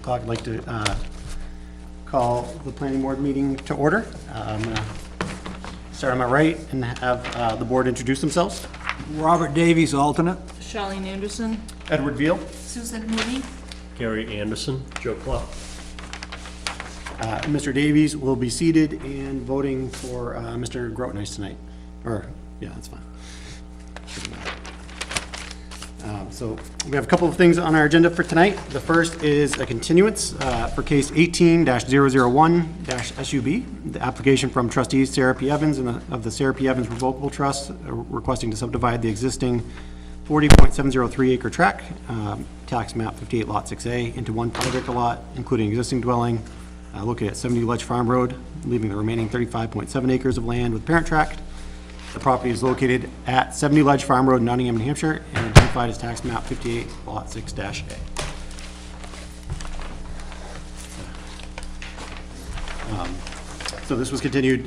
o'clock. I'd like to call the planning board meeting to order. I'm going to start on my right and have the board introduce themselves. Robert Davies, alternate. Charlene Anderson. Edward Veal. Susan Mooney. Gary Anderson. Joe Clough. Mr. Davies will be seated and voting for Mr. Grotnice tonight. Or, yeah, that's fine. So we have a couple of things on our agenda for tonight. The first is a continuance for case 18-001-SUB, the application from trustees Sarah P. Evans of the Sarah P. Evans Revocable Trust requesting to subdivide the existing 40.703 acre tract, tax map 58 lot 6A, into one 5 acre lot, including existing dwelling located at 70 Ledge Farm Road, leaving the remaining 35.7 acres of land with parent tract. The property is located at 70 Ledge Farm Road, Nottingham, New Hampshire, and identified as tax map 58, lot 6-A. So this was continued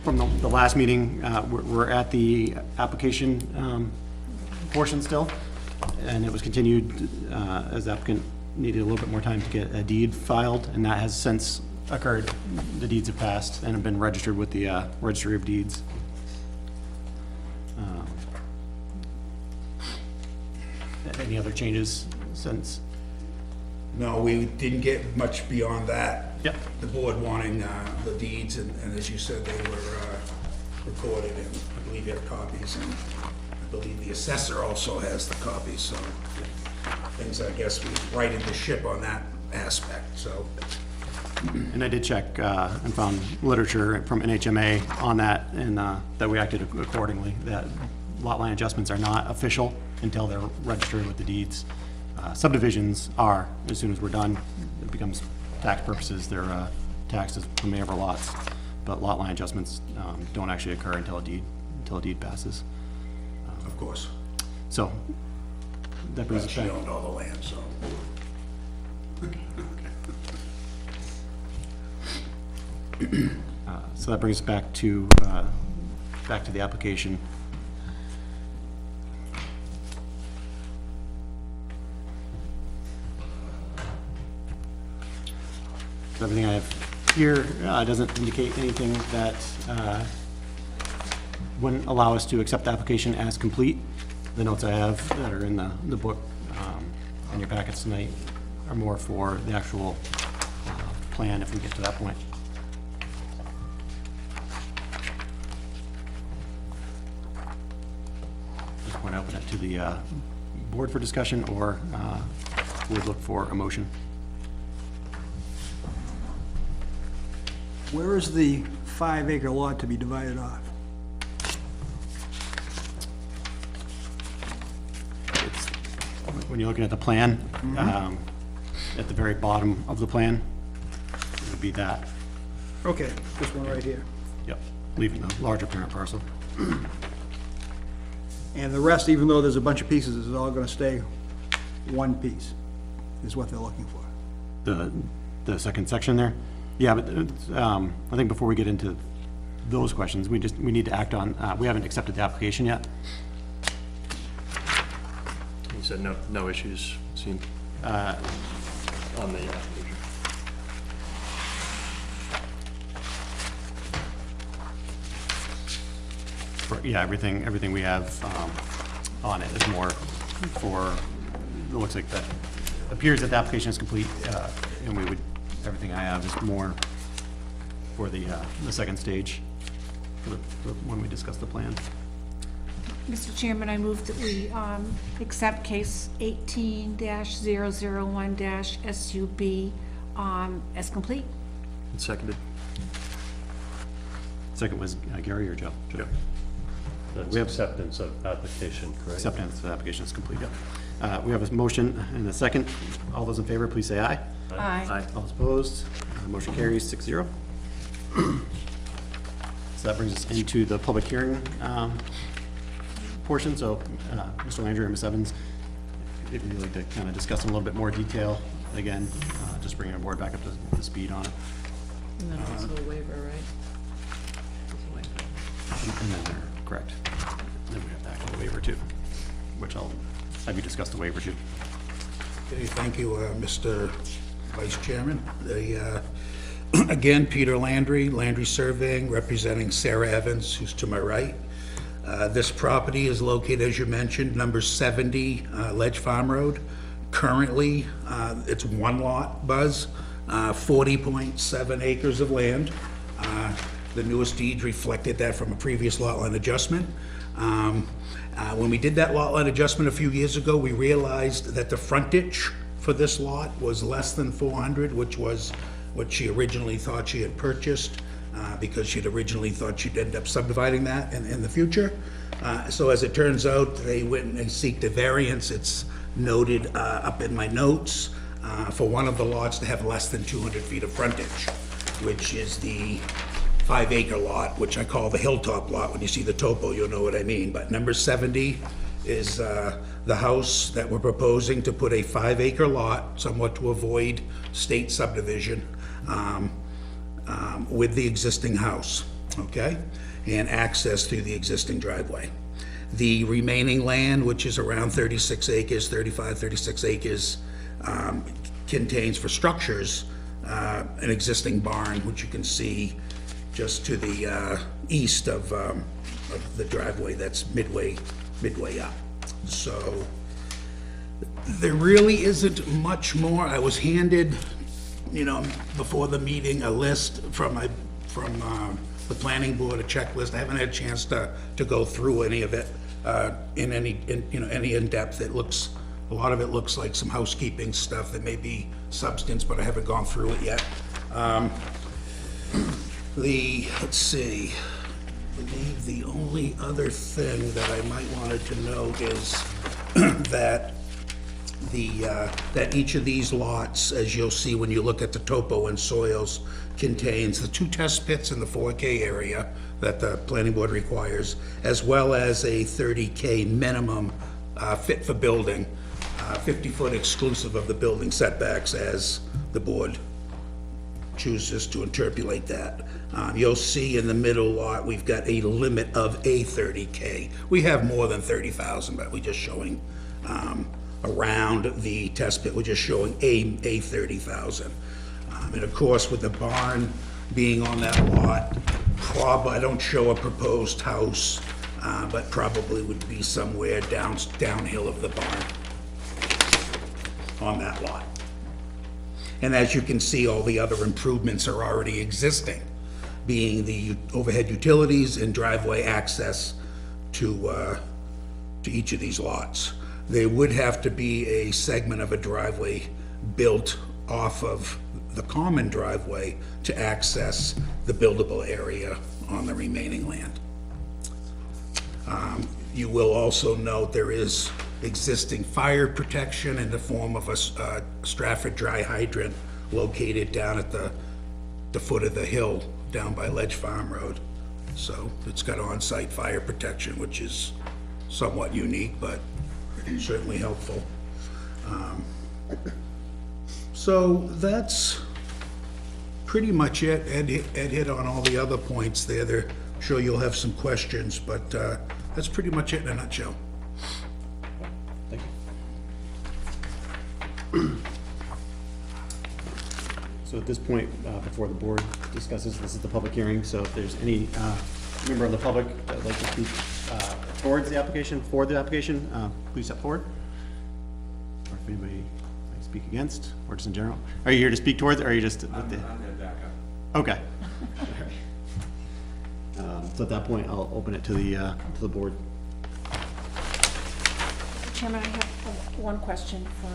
from the last meeting. We're at the application portion still, and it was continued as the applicant needed a little bit more time to get a deed filed, and that has since occurred. The deeds have passed and have been registered with the Registry of Deeds. Any other changes since? No, we didn't get much beyond that. Yep. The board wanting the deeds, and as you said, they were recorded, and I believe you have copies, and I believe the assessor also has the copies, so things, I guess, we righted the ship on that aspect, so. And I did check and found literature from NHMA on that, and that we acted accordingly, that lot line adjustments are not official until they're registered with the deeds. Subdivisions are, as soon as we're done, it becomes tax purposes, they're taxed as whatever lots, but lot line adjustments don't actually occur until a deed passes. Of course. So that brings But us she back. owned all the land, so. So that brings us back to the application. So everything I have here doesn't indicate anything that wouldn't allow us to accept the application as complete. The notes I have that are in the book in your packets tonight are more for the actual plan if we get to that point. Just want to open it to the board for discussion, or would look for a motion. Where is the 5 acre lot to be divided off? It's, when you're looking at the plan, at the very bottom of the plan, it would be that. Okay, this one right here. Yep, leaving the larger parent parcel. And the rest, even though there's a bunch of pieces, is all gonna stay one piece, is what they're looking for. The second section there? Yeah, but I think before we get into those questions, we need to act on, we haven't accepted the application yet. He said no issues seen on the application. Yeah, everything we have on it is more for, it looks like that, appears that the application is complete, and we would, everything I have is more for the second stage, for when we discuss the plan. Mr. Chairman, I move that we accept case 18-001-SUB as complete. And seconded. Second was Gary or Joe? Joe. That's We have- acceptance of application, correct? Acceptance of the application is complete, yeah. We have a motion and a second. All those in favor, please say aye. Aye. All opposed, motion carries 6-0. So that brings us into the public hearing portion. So Mr. Landry and Ms. Evans, if you'd like to kind of discuss in a little bit more detail, again, just bringing our board back up to speed on it. And then also a waiver, right? There's a waiver. And then they're correct. Then we have to act on the waiver too, which I'll have you discuss the waiver too. Okay, thank you, Mr. Vice Chairman. Again, Peter Landry, Landry Surveying, representing Sarah Evans, who's to my right. This property is located, as you mentioned, number 70 Ledge Farm Road. Currently, it's one lot, Buzz, 40.7 acres of land. The newest deed reflected that from a previous lot line adjustment. When we did that lot line adjustment a few years ago, we realized that the frontage for this lot was less than 400, which was what she originally thought she had purchased, because she'd originally thought she'd end up subdividing that in the future. So as it turns out, they went and seeked a variance. It's noted up in my notes for one of the lots to have less than 200 feet of frontage, which is the 5-acre lot, which I call the hilltop lot. When you see the topo, you'll know what I mean. But number 70 is the house that we're proposing to put a 5-acre lot, somewhat to avoid state subdivision, with the existing house, okay? And access through the existing driveway. The remaining land, which is around 36 acres, 36 acres, contains for structures an existing barn, which you can see just to the east of the driveway that's midway up. So there really isn't much more. I was handed, before the meeting, a list from the planning board, a checklist. I haven't had a chance to go through any of it in any in-depth. A lot of it looks like some housekeeping stuff that may be substance, but I haven't gone through it yet. Let's see, I believe the only other thing that I might wanted to note is that that each of these lots, as you'll see when you look at the topo and soils, contains the 2 test pits in the 4K area that the planning board requires, as well as a 30K minimum fit for building, 50-foot exclusive of the building setbacks as the board chooses to interpolate that. You'll see in the middle lot, we've got a limit of a 30K. We have more than 30,000, but we're just showing around the test pit, we're just showing a 30,000. And of course, with the barn being on that lot, I don't show a proposed house, but probably would be somewhere downhill of the barn on that lot. And as you can see, all the other improvements are already existing, being the overhead utilities and driveway access to each of these lots. There would have to be a segment of a driveway built off of the common driveway to access the buildable area on the remaining land. You will also note there is existing fire protection in the form of a Stratford dry hydrant located down at the foot of the hill down by Ledge Farm Road. So it's got on-site fire protection, which is somewhat unique, but certainly helpful. So that's pretty much it. Ed hit on all the other points there. I'm sure you'll have some questions, but that's pretty much it in a nutshell. Thank you. So at this point, before the board discusses, this is the public hearing, so if there's any member of the public that would like to speak towards the application, for the application, please step forward. Or if anybody like to speak against, or just in general. Are you here to speak towards, or are you just? I'm gonna back up. Okay. So at that point, I'll open it to the board. Mr. Chairman, I have one question for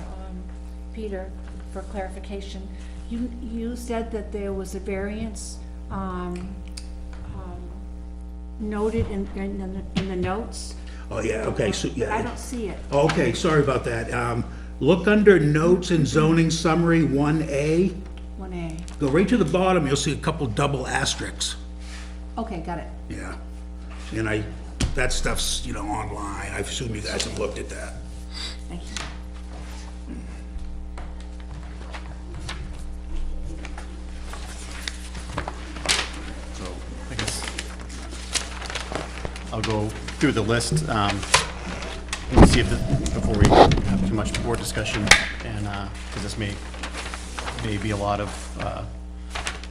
Peter for clarification. You said that there was a variance noted in the notes? Oh, yeah, okay, so, yeah. I don't see it. Okay, sorry about that. Look under notes and zoning summary 1A. 1A. Go right to the bottom, you'll see a couple double asterisks. Okay, got it. Yeah. And that stuff's, online. I assume you guys have looked at that. Thank you. So I guess I'll go through the list and see if before we have too much board discussion, and because this may be a lot of,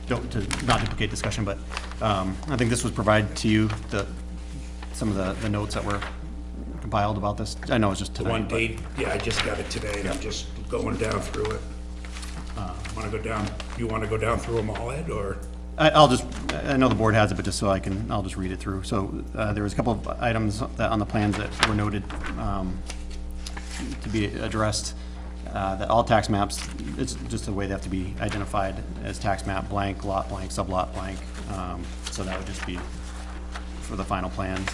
to not duplicate discussion, but I think this was provided to you, some of the notes that were compiled about this. I know it's just tonight. One but- date, yeah, I just got it today, and I'm just going down through it. Want to go down, you want to go down through them all, Ed, or? I know the board has it, but just so I'll just read it through. So there was a couple of items that on the plans that were noted to be addressed, that all tax maps, it's just the way they have to be identified as tax map blank, lot blank, sublot blank. So that would just be for the final plans.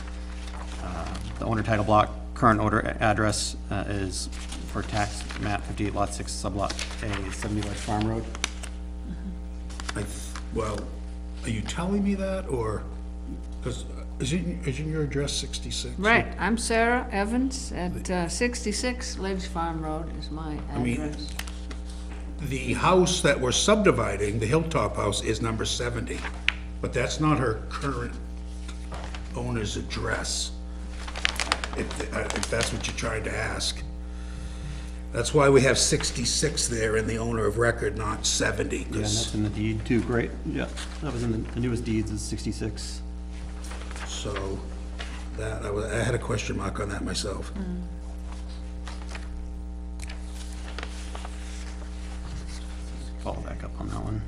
The owner title block, current owner address is for tax map 58 lot 6 sublot A, 70 Ledge Farm Road. Well, are you telling me that, or, because, isn't your address 66? Right, I'm Sarah Evans at 66 Ledge Farm Road is my mean- address. The house that we're subdividing, the Hilltop House, is number 70, but that's not her current owner's address, if that's what you're trying to ask. That's why we have 66 there in the owner of record, not 70, Yeah, and 'cause- that's in the deed too, great. Yeah, that was in the newest deeds is 66. so that, I had a question mark on that myself. Follow back up on that one.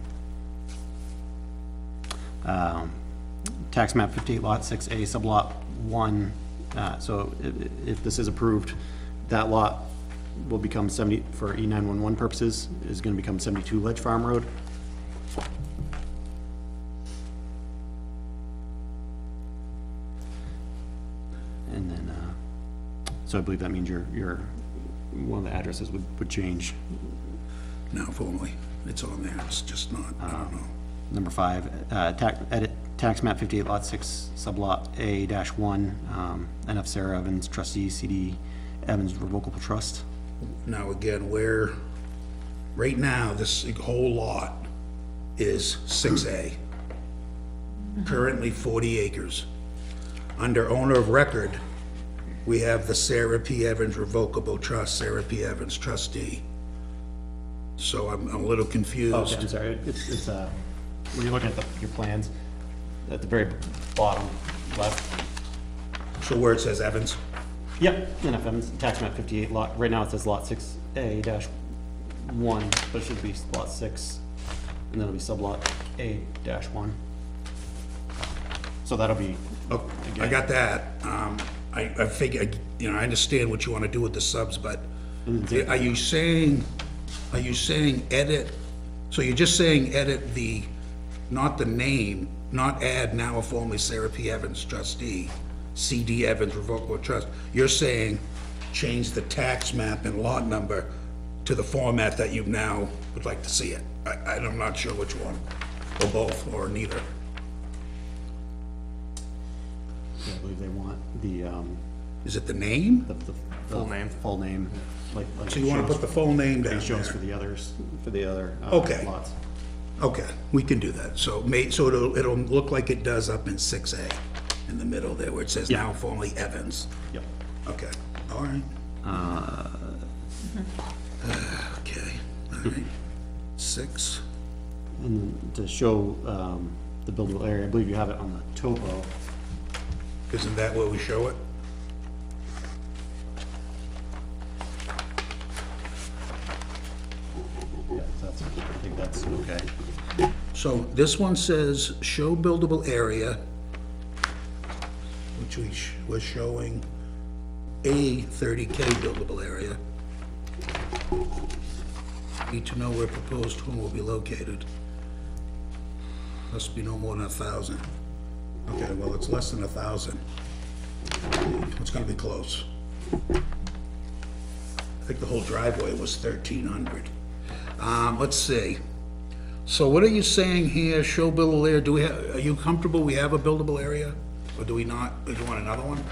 Tax map 58 lot 6A sublot 1, so if this is approved, that lot will become 70, for E911 purposes, is gonna become 72 Ledge Farm Road. And then, so I believe that means one of the addresses would change. Now formally, it's on there, it's just not, I don't know. Number 5, edit tax map 58 lot 6 sublot A-1, NF Sarah Evans, trustee, CD Evans Revocable Trust. Now again, right now, this whole lot is 6A. Currently 40 acres. Under owner of record, we have the Sarah P. Evans Revocable Trust, Sarah P. Evans trustee. So I'm a little Okay, confused. I'm sorry, it's, when you're looking at your plans, at the very bottom left. So where it says Evans, Yep, NF Evans, tax map 58 lot, right now it says lot 6A-1, but it should be lot 6, and then it'll be sublot A-1. So that'll be, oh, I got that. I figure, I understand what you want to do with the subs, but are you saying edit? So you're just saying edit not the name, not add now a formerly Sarah P. Evans trustee, CD Evans Revocable Trust. You're saying change the tax map and lot number to the format that you now would like to see it. I'm not sure which one, or both, or neither. I believe they want the, Is it the name? the Full name. Full name, like So you want to put the full name down it shows for there? the others, for the other Okay. lots. Okay, we can do that. So it'll look like it does up in 6A, in the middle there, where it says Yeah. now formerly Evans. Yep. Okay, all right. Okay, all right. 6, And then to show the buildable area, I believe you have it on the topo. isn't that where we show it? Yeah, that's, I think that's okay. So this one says show buildable area, which was showing a 30K buildable area. Need to know where proposed home will be located. Must be no more than 1,000. Okay, well, it's less than 1,000. It's gonna be close. I think the whole driveway was 1,300. Let's see. So what are you saying here, show buildable area, are you comfortable we have a buildable area? Or do we not, do you want another one?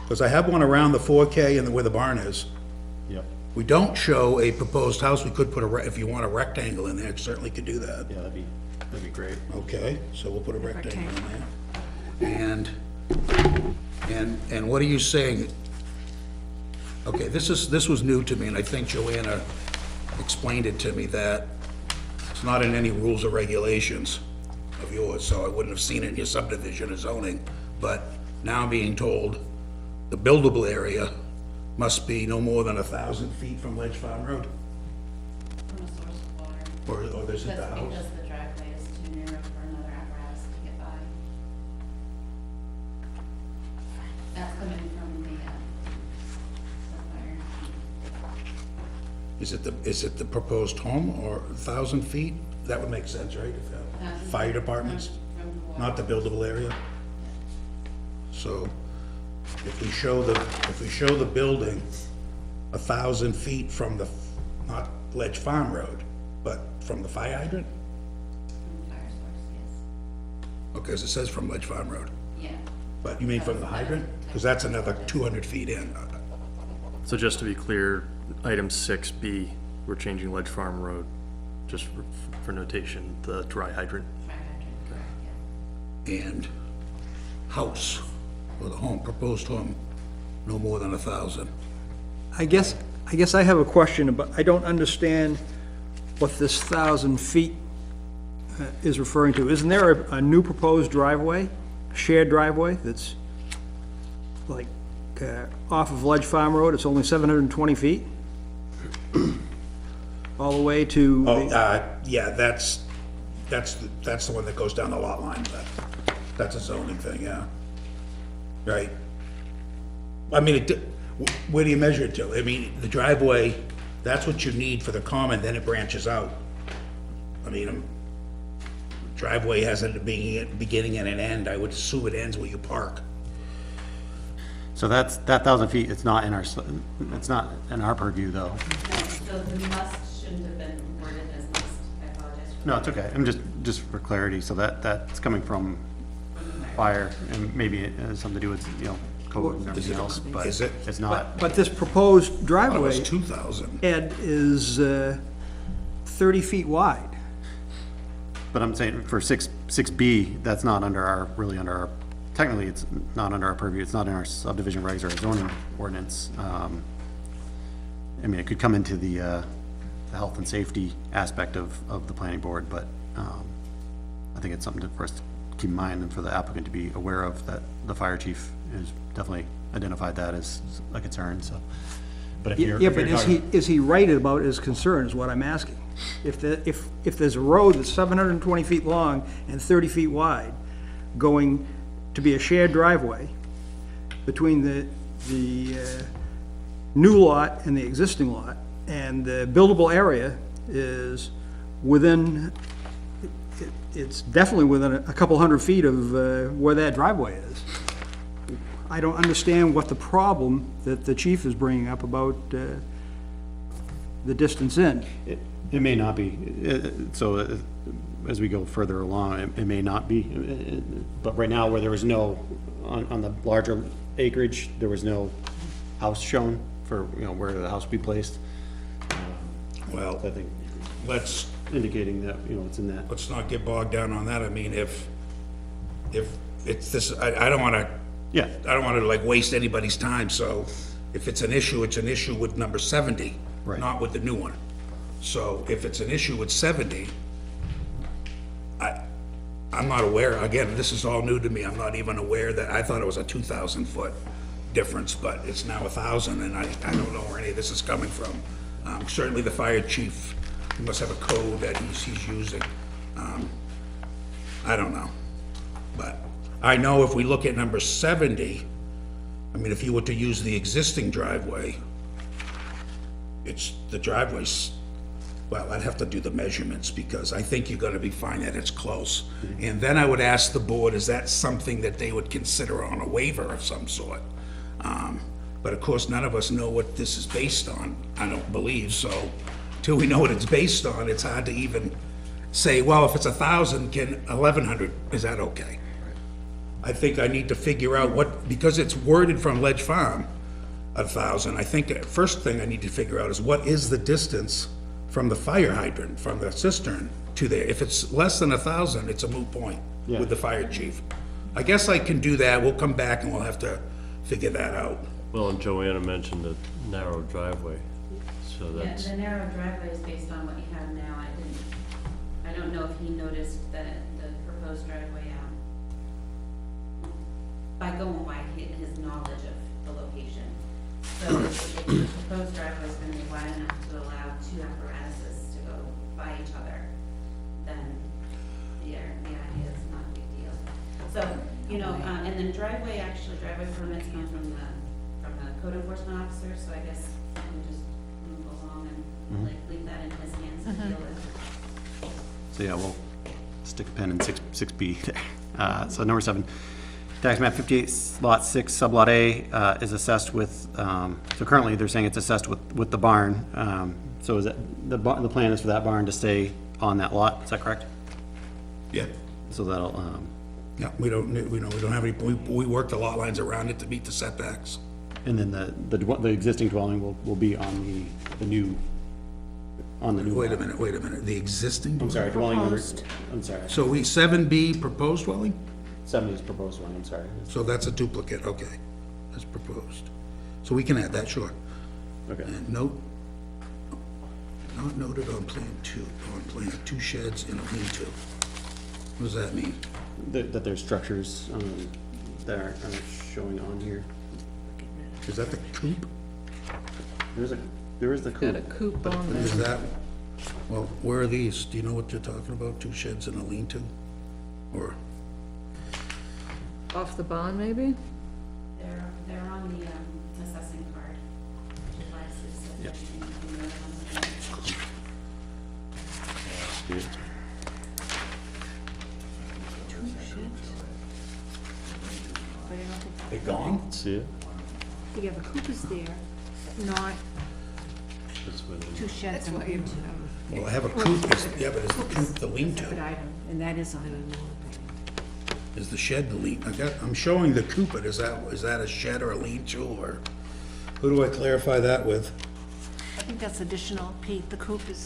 Because I have one around the 4K and where the barn is. Yep. We don't show a proposed house, we could put if you want a rectangle in there, certainly could do that. Yeah, that'd be great. Okay, so we'll put a rectangle in there. And what are you saying? Okay, this was new to me, and I think Joanna explained it to me that it's not in any rules or regulations of yours, so I wouldn't have seen it in your subdivision or zoning, but now I'm being told the buildable area must be no more than 1,000 feet from Ledge Farm Road, From a source of water. or there's the That's house. because the driveway is too narrow for another apparatus to get by. That's coming from the fire. Is it the proposed home, or 1,000 feet? That would make sense, right? If fire departments, From the water. not the buildable area? So, if we show the building 1,000 feet from the, not Ledge Farm Road, but from the fire hydrant? From the fire source, Okay, as it says from Ledge Farm Road, yes. Yeah. but you mean from the hydrant? Because that's another 200 feet in. So just to be clear, item 6B, we're changing Ledge Farm Road, just for notation, the dry hydrant. Fire hydrant, correct, yeah. And house, or the home, proposed home, no more than 1,000. I guess I have a question, but I don't understand what this 1,000 feet is referring to. Isn't there a new proposed driveway, shared driveway, that's like off of Ledge Farm Road? It's only 720 feet? All the way to, Yeah, that's the one that goes down the lot line, that's a zoning thing, yeah. Right. I mean, where do you measure it to? I mean, the driveway, that's what you need for the common, then it branches out. I mean, driveway has a beginning and an end, I would assume it ends where you park. So that 1,000 feet, it's not in our purview, though. No, so the must shouldn't have been worded as must, I apologize for No, it's okay, I'm just for clarity, so that's coming from fire, and maybe it has something to do with, code and everything else, but Is it? it's not. but this proposed I thought it driveway, was 2,000. Ed, is 30 feet wide. But I'm saying for 6B, that's not really under our, technically, it's not under our purview, it's not in our subdivision regs or zoning ordinance. I mean, it could come into the health and safety aspect of the planning board, but I think it's something for us to keep in mind and for the applicant to be aware of, that the fire chief has definitely identified that as a concern, so. But if you're. Yeah, but is he right about his concern, is what I'm asking? If there's a road that's 720 feet long and 30 feet wide, going to be a shared driveway between the new lot and the existing lot, and the buildable area is within, it's definitely within a couple hundred feet of where that driveway is. I don't understand what the problem that the chief is bringing up about the distance in. It may not be, so as we go further along, it may not be, but right now where there was no, on the larger acreage, there was no house shown for, where the house would be placed. Well, I think let's indicating that, it's in that. let's not get bogged down on that. I mean, if it's this, I don't wanna, Yeah, like waste anybody's time, so if it's an issue with number 70, Right. not with the new one. So if it's an issue with 70, I'm not aware, again, this is all new to me, I'm not even aware that, I thought it was a 2,000 foot difference, but it's now 1,000, and I don't know where any of this is coming from. Certainly the fire chief, he must have a code that he's using. I don't know. But I know if we look at number 70, I mean, if you were to use the existing driveway, the driveway's, well, I'd have to do the measurements, because I think you're gonna be fine that it's close. And then I would ask the board, is that something that they would consider on a waiver of some sort? But of course, none of us know what this is based on, I don't believe, so till we know what it's based on, it's hard to even say, well, if it's 1,000, 1,100, is that okay? I think I need to figure out what, because it's worded from Ledge Farm, 1,000, I think the first thing I need to figure out is what is the distance from the fire hydrant, from the cistern to there. If it's less than 1,000, it's a moot point with the fire chief. I guess I can do that, we'll come back and we'll have to figure that out. Well, and Joanna mentioned the narrow driveway, so Yeah, that's, the narrow driveway is based on what you have now. I don't know if he noticed the proposed driveway, by going by his knowledge of the location. So if the proposed driveway is gonna be wide enough to allow two apparatuses to go by each other, then the idea is not a big deal. So, and then driveway permits come from the code enforcement officer, so I guess I can just move along and leave that in his hands to deal with. So yeah, we'll stick a pen in 6B there. So number 7, tax map 58, lot 6, sublot A, is assessed with, so currently they're saying it's assessed with the barn. So is it, the plan is for that barn to stay on that lot, is that correct? Yeah. So that'll, Yeah, we don't have any, we work the lot lines around it to meet the setbacks. and then the existing dwelling will be on the new, Wait a lot. minute, the existing? I'm sorry, dwelling number, Proposed. I'm sorry, 7B proposed dwelling? 70 is proposed one, I'm sorry. So that's a duplicate, okay. That's proposed. So we can add that, sure. Okay. And note, not noted on plan 2, on plan 2 sheds and a lean-to. What does that mean? That there's structures, that aren't showing on here. Is that the coop? There is the Got a coop. coop on Is there. that, well, where are these? Do you know what you're talking about? 2 sheds and a lean-to? Or, Off the barn, maybe? They're on the assessing card, which is why it says But I don't think, they gone? see it? yeah, the coop is there, not That's what it is. 2 sheds That's and what a you, lean-to. Well, I have a coop, yeah, but is the coop the Separate lean-to? item, and that is on. Is the shed the lean, I'm showing the coop, but is that a shed or a lean-to, or who do I clarify that with? I think that's additional, Pete, the coop is,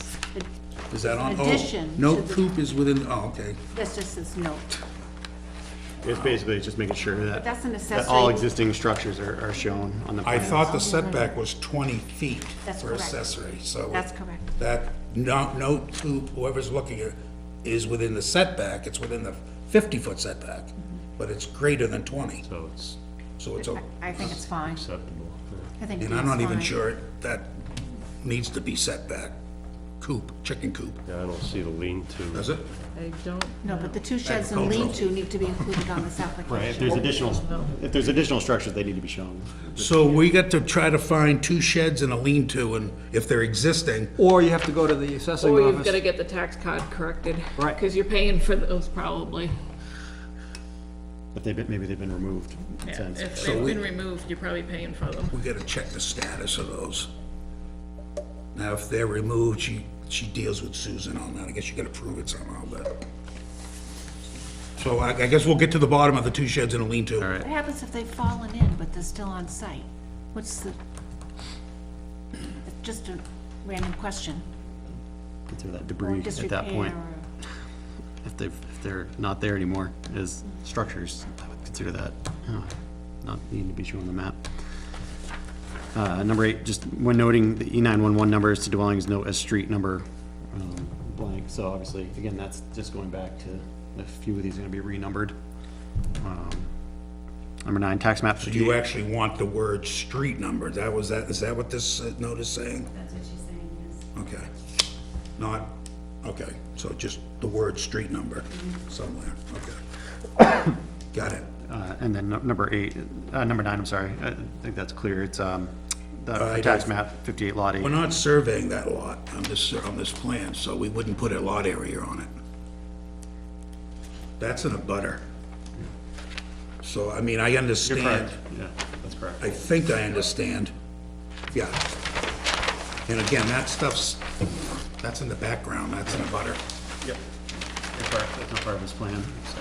Is that on? Oh, Addition no, to the- coop is within, oh, okay. that's just this note. It's basically just making sure that, That's an that all accessory. existing structures are shown on the I plan. thought the setback was 20 feet That's for correct. accessory, so. That's correct. That note coop, whoever's looking at, is within the setback, it's within the 50-foot setback, but it's greater than 20, So it's so it's, I think it's fine. acceptable. I think and it's I'm not even fine. sure that needs to be setback. Coop, chicken coop, Yeah, I don't see the lean-to. does it? I don't, No, but the 2 sheds and Agricultural. lean-to need to be included on this application. Right, if there's additional structures, they need to be shown. So we got to try to find 2 sheds and a lean-to, and if they're existing, Or you have to go to the assessing or you've office. gotta get the tax card corrected. Right. Cause you're paying for those probably. But maybe they've been removed. Yeah, since. if So they've we- been removed, you're probably paying for them. we gotta check the status of those. Now, if they're removed, she deals with Susan on that. I guess you gotta prove it somehow, but. So I guess we'll get to the bottom of the 2 sheds and a lean-to. All right, What happens if they've fallen in, but they're still on site? What's the, it's just a random question. consider that Or debris at disrepair, that point. or- If they're not there anymore as structures, I would consider that, not needing to be shown on the map. Number 8, just when noting the E911 numbers to dwellings, note as street number, blank, so obviously, again, that's just going back to, a few of these are gonna be renumbered. Number 9, tax map So 58. you actually want the word street number, is that what this note is saying? That's what she's saying, yes. Okay. Not, okay, so just the word street number somewhere, okay. Got it. And then number 9, I'm sorry, I think that's clear, it's, the tax map 58 lot 8. We're not surveying that lot on this plan, so we wouldn't put a lot area on it. That's in a butter. So, I mean, I You're understand, correct, yeah, that's correct. I think I understand, yeah. And again, that stuff's, that's in the background, that's in a butter. Yep. You're correct, that's not part of this plan, so.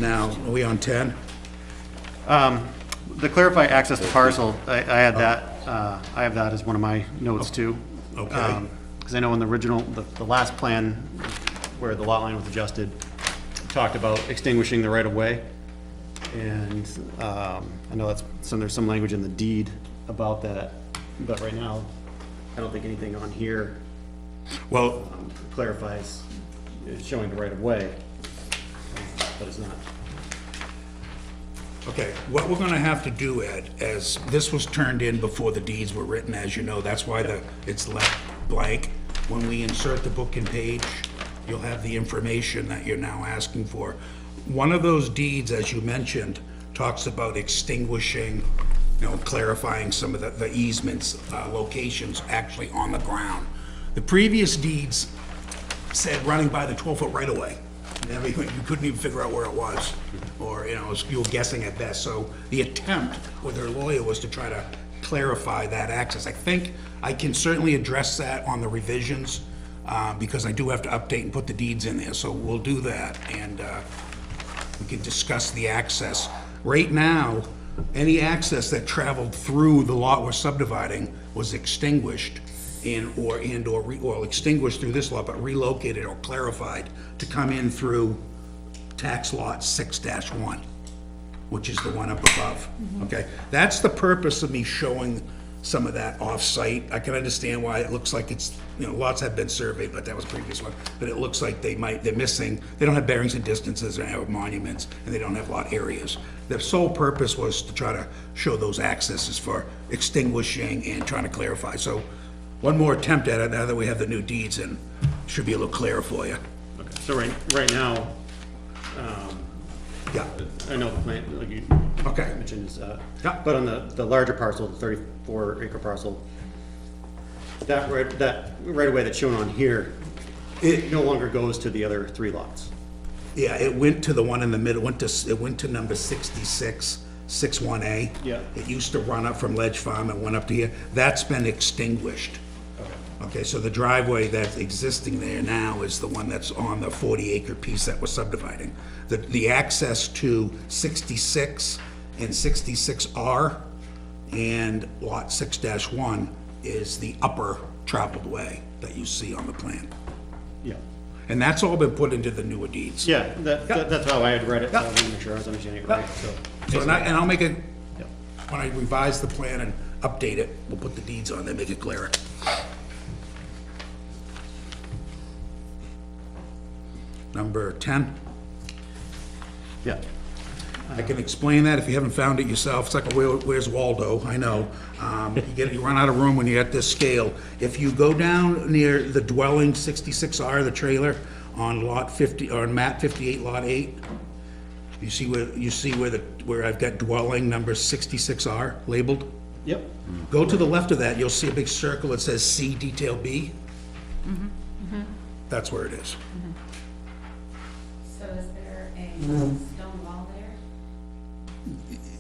Now, are we on 10? The clarify access to parcel, I had that, I have that as one of my notes too. Okay. Because I know in the original, the last plan where the lot line was adjusted, talked about extinguishing the right of way. And I know there's some language in the deed about that, but right now, I don't think anything on here Well, clarifies, showing the right of way, but it's not. okay, what we're gonna have to do, Ed, as this was turned in before the deeds were written, as you know, that's why it's left blank. When we insert the book and page, you'll have the information that you're now asking for. One of those deeds, as you mentioned, talks about extinguishing, clarifying some of the easements, locations actually on the ground. The previous deeds said running by the 12-foot right-of-way. You couldn't even figure out where it was, or, you were guessing at best. So the attempt with their lawyer was to try to clarify that access. I think I can certainly address that on the revisions, because I do have to update and put the deeds in there, so we'll do that, and we can discuss the access. Right now, any access that traveled through the lot we're subdividing was extinguished or extinguished through this lot, but relocated or clarified to come in through tax lot 6-1, which is the one up above, okay? That's the purpose of me showing some of that off-site. I can understand why it looks like it's, lots have been surveyed, but that was the previous one. But it looks like they're missing, they don't have bearings and distances, they don't have monuments, and they don't have lot areas. The sole purpose was to try to show those accesses for extinguishing and trying to clarify. So one more attempt at it now that we have the new deeds, and should be a little clearer for you. Okay. So right now, Yeah, I know the plan, like you okay. mentioned, is, Yeah. but on the larger parcel, the 34-acre parcel, that right away that's shown on here, it no longer goes to the other 3 lots. Yeah, it went to the one in the middle, it went to number 66, 61A. Yeah. It used to run up from Ledge Farm and went up to here. That's been extinguished. Okay, so the driveway that's existing there now is the one that's on the 40-acre piece that we're subdividing. The access to 66 and 66R and lot 6-1 is the upper traveled way that you see on the plan. Yeah. And that's all been put into the newer deeds. Yeah, that's how I had read it, so I wanted to make sure I was understanding it right, so. So, and I'll make it, Yeah. when I revise the plan and update it, we'll put the deeds on there, make it clearer. Number 10, Yeah. I can explain that if you haven't found it yourself. It's like a Where's Waldo, I know. You run out of room when you're at this scale. If you go down near the dwelling 66R, the trailer, on lot 50, or on map 58, lot 8, you see where I've got dwelling number 66R labeled? Yep. Go to the left of that, you'll see a big circle that says C detail B. That's where it is. So is there a stone wall there?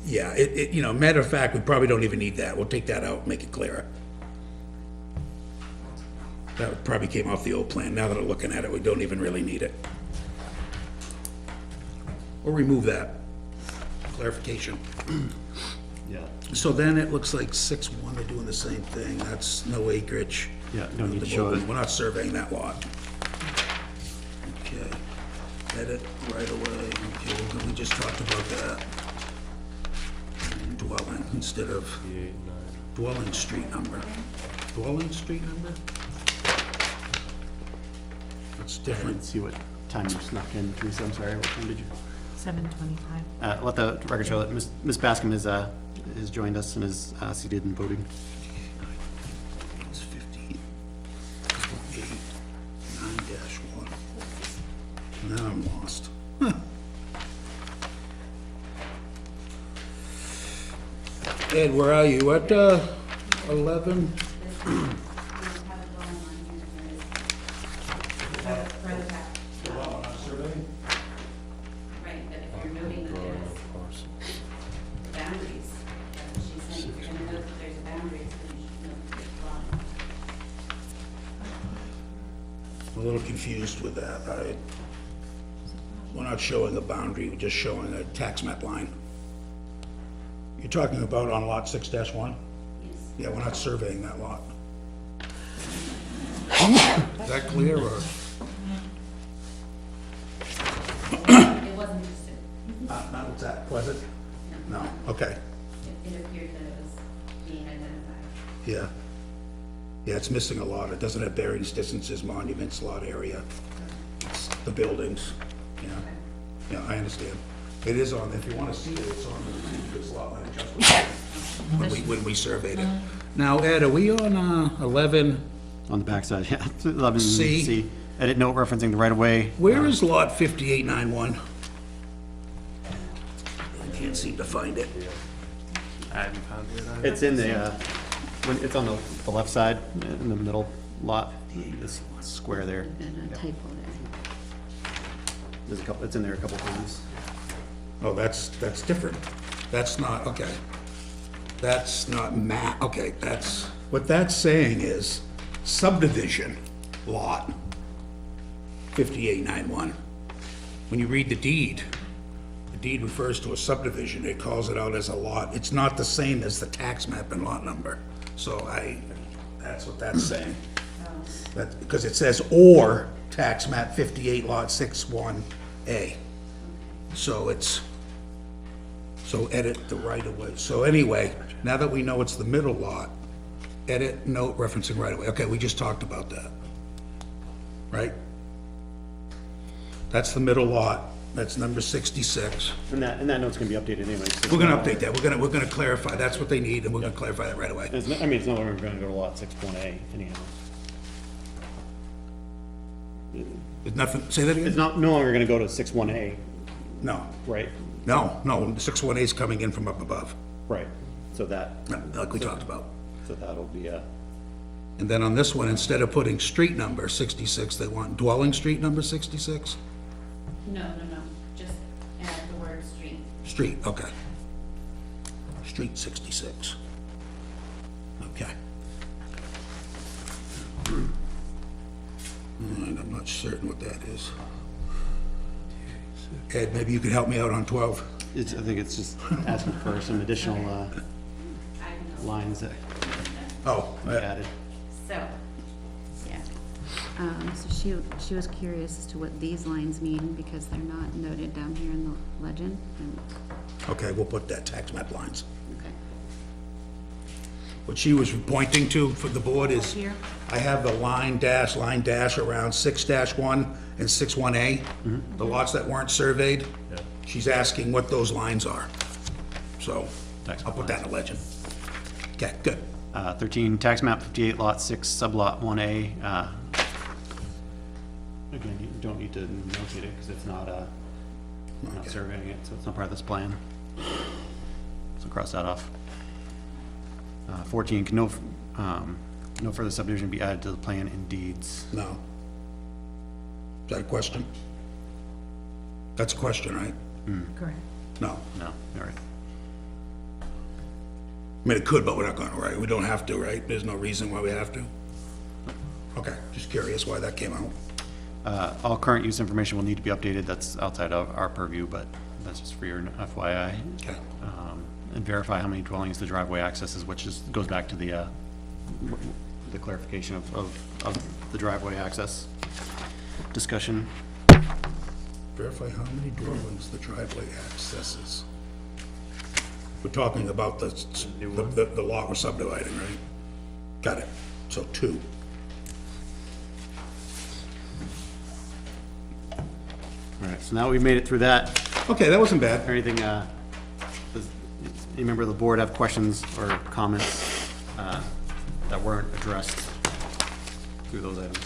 Yeah, matter of fact, we probably don't even need that. We'll take that out, make it clearer. That probably came off the old plan. Now that I'm looking at it, we don't even really need it. Or remove that. Clarification. Yeah. So then it looks like 6-1, they're doing the same thing. That's no acreage. Yeah, no need to show it. We're not surveying that lot. Okay. Edit right away. Okay, we just talked about that. And dwelling instead of dwelling street number. Dwelling street number? That's I different. didn't see what time you snuck in, Teresa, I'm sorry, what time did you? 7:25. Let the record show that Ms. Bascom has joined us and is seated and voting. It's 15. 8, 9-1. Now I'm lost. Huh. Ed, where are you? At 11? This, you don't have a dwelling on here, there is. Further back. Right, but if you're noting that there's boundaries, that's what she's saying, if you're gonna note that there's boundaries, then you should note that there's dwelling. I'm a little confused with that. We're not showing a boundary, we're just showing a tax map line. You're talking about on lot 6-1? Yes. Yeah, we're not surveying that lot. Is that clear, or? It wasn't just, not, what's that, Pleasant? No, okay, It appeared that it was being identified. yeah. Yeah, it's missing a lot. It doesn't have bearings, distances, monuments, lot area. It's the buildings, yeah. Yeah, I understand. It is on, if you wanna see it, it's on this lot line adjustment when we surveyed it. Now, Ed, are we on, 11? On the backside, yeah, 11 C. C. Edit note referencing the right-of-way. Where is lot 5891? I can't seem to find it. I haven't found it either. It's in the, when, it's on the left side, in the middle lot, this square there. And a typo there. There's a couple, it's in there a couple times. Oh, that's different. That's not, okay. That's not okay, that's, what that's saying is subdivision lot 5891. When you read the deed refers to a subdivision, it calls it out as a lot. It's not the same as the tax map and lot number. So that's what that's saying. That, because it says or tax map 58 lot 61A. So it's, so edit the right of way. So anyway, now that we know it's the middle lot, edit note referencing right of way. Okay, we just talked about that. Right? That's the middle lot. That's number 66. And that note's gonna be updated anyway. So We're gonna update that. We're gonna clarify. That's what they need, and we're gonna clarify that right away. It's, I mean, it's no longer gonna go to lot 6.A anyhow. There's nothing, say that It's again? not, no longer gonna go to 6.1A, No, right? no, 61A is coming in from up above, Right, so that, like we talked about. so that'll be a, And then on this one, instead of putting street number 66, they want dwelling street number 66? No, just add the word street. Street, okay. Street 66. Okay. And I'm not certain what that is. Ed, maybe you could help me out on 12? it's, I think it's just asking for some additional, I know. lines that Oh, we added. So, yeah. So she was curious as to what these lines mean, because they're not noted down here in the legend, and, okay, we'll put that tax map lines. okay. What she was pointing to for the board is, Here? I have the line dash around 6-1 and 61A, the lots that weren't surveyed. She's asking what those lines are. So, Tax I'll map put that in the legend. Okay, good. 13, tax map 58, lot 6, sublot 1A. Again, you don't need to notate it, because it's not, not Okay. surveying it, so it's not part of this plan. So cross that off. 14, can no further subdivision be added to the plan in deeds? No. Is that a question? That's a question, right? Correct. No. No, all right. I mean, it could, but we're not gonna, right? We don't have to, right? There's no reason why we have to? Okay, just curious why that came out. All current use information will need to be updated, that's outside of our purview, but that's just for your FYI. Okay. And verify how many dwellings the driveway accesses, which is, goes back to the clarification of the driveway access discussion. Verify how many dwellings the driveway accesses. We're talking about the lot we're subdividing, right? Got it. So 2. All right, so now we've made it through that. Okay, that wasn't bad. Anything, does any member of the board have questions or comments that weren't addressed through those items?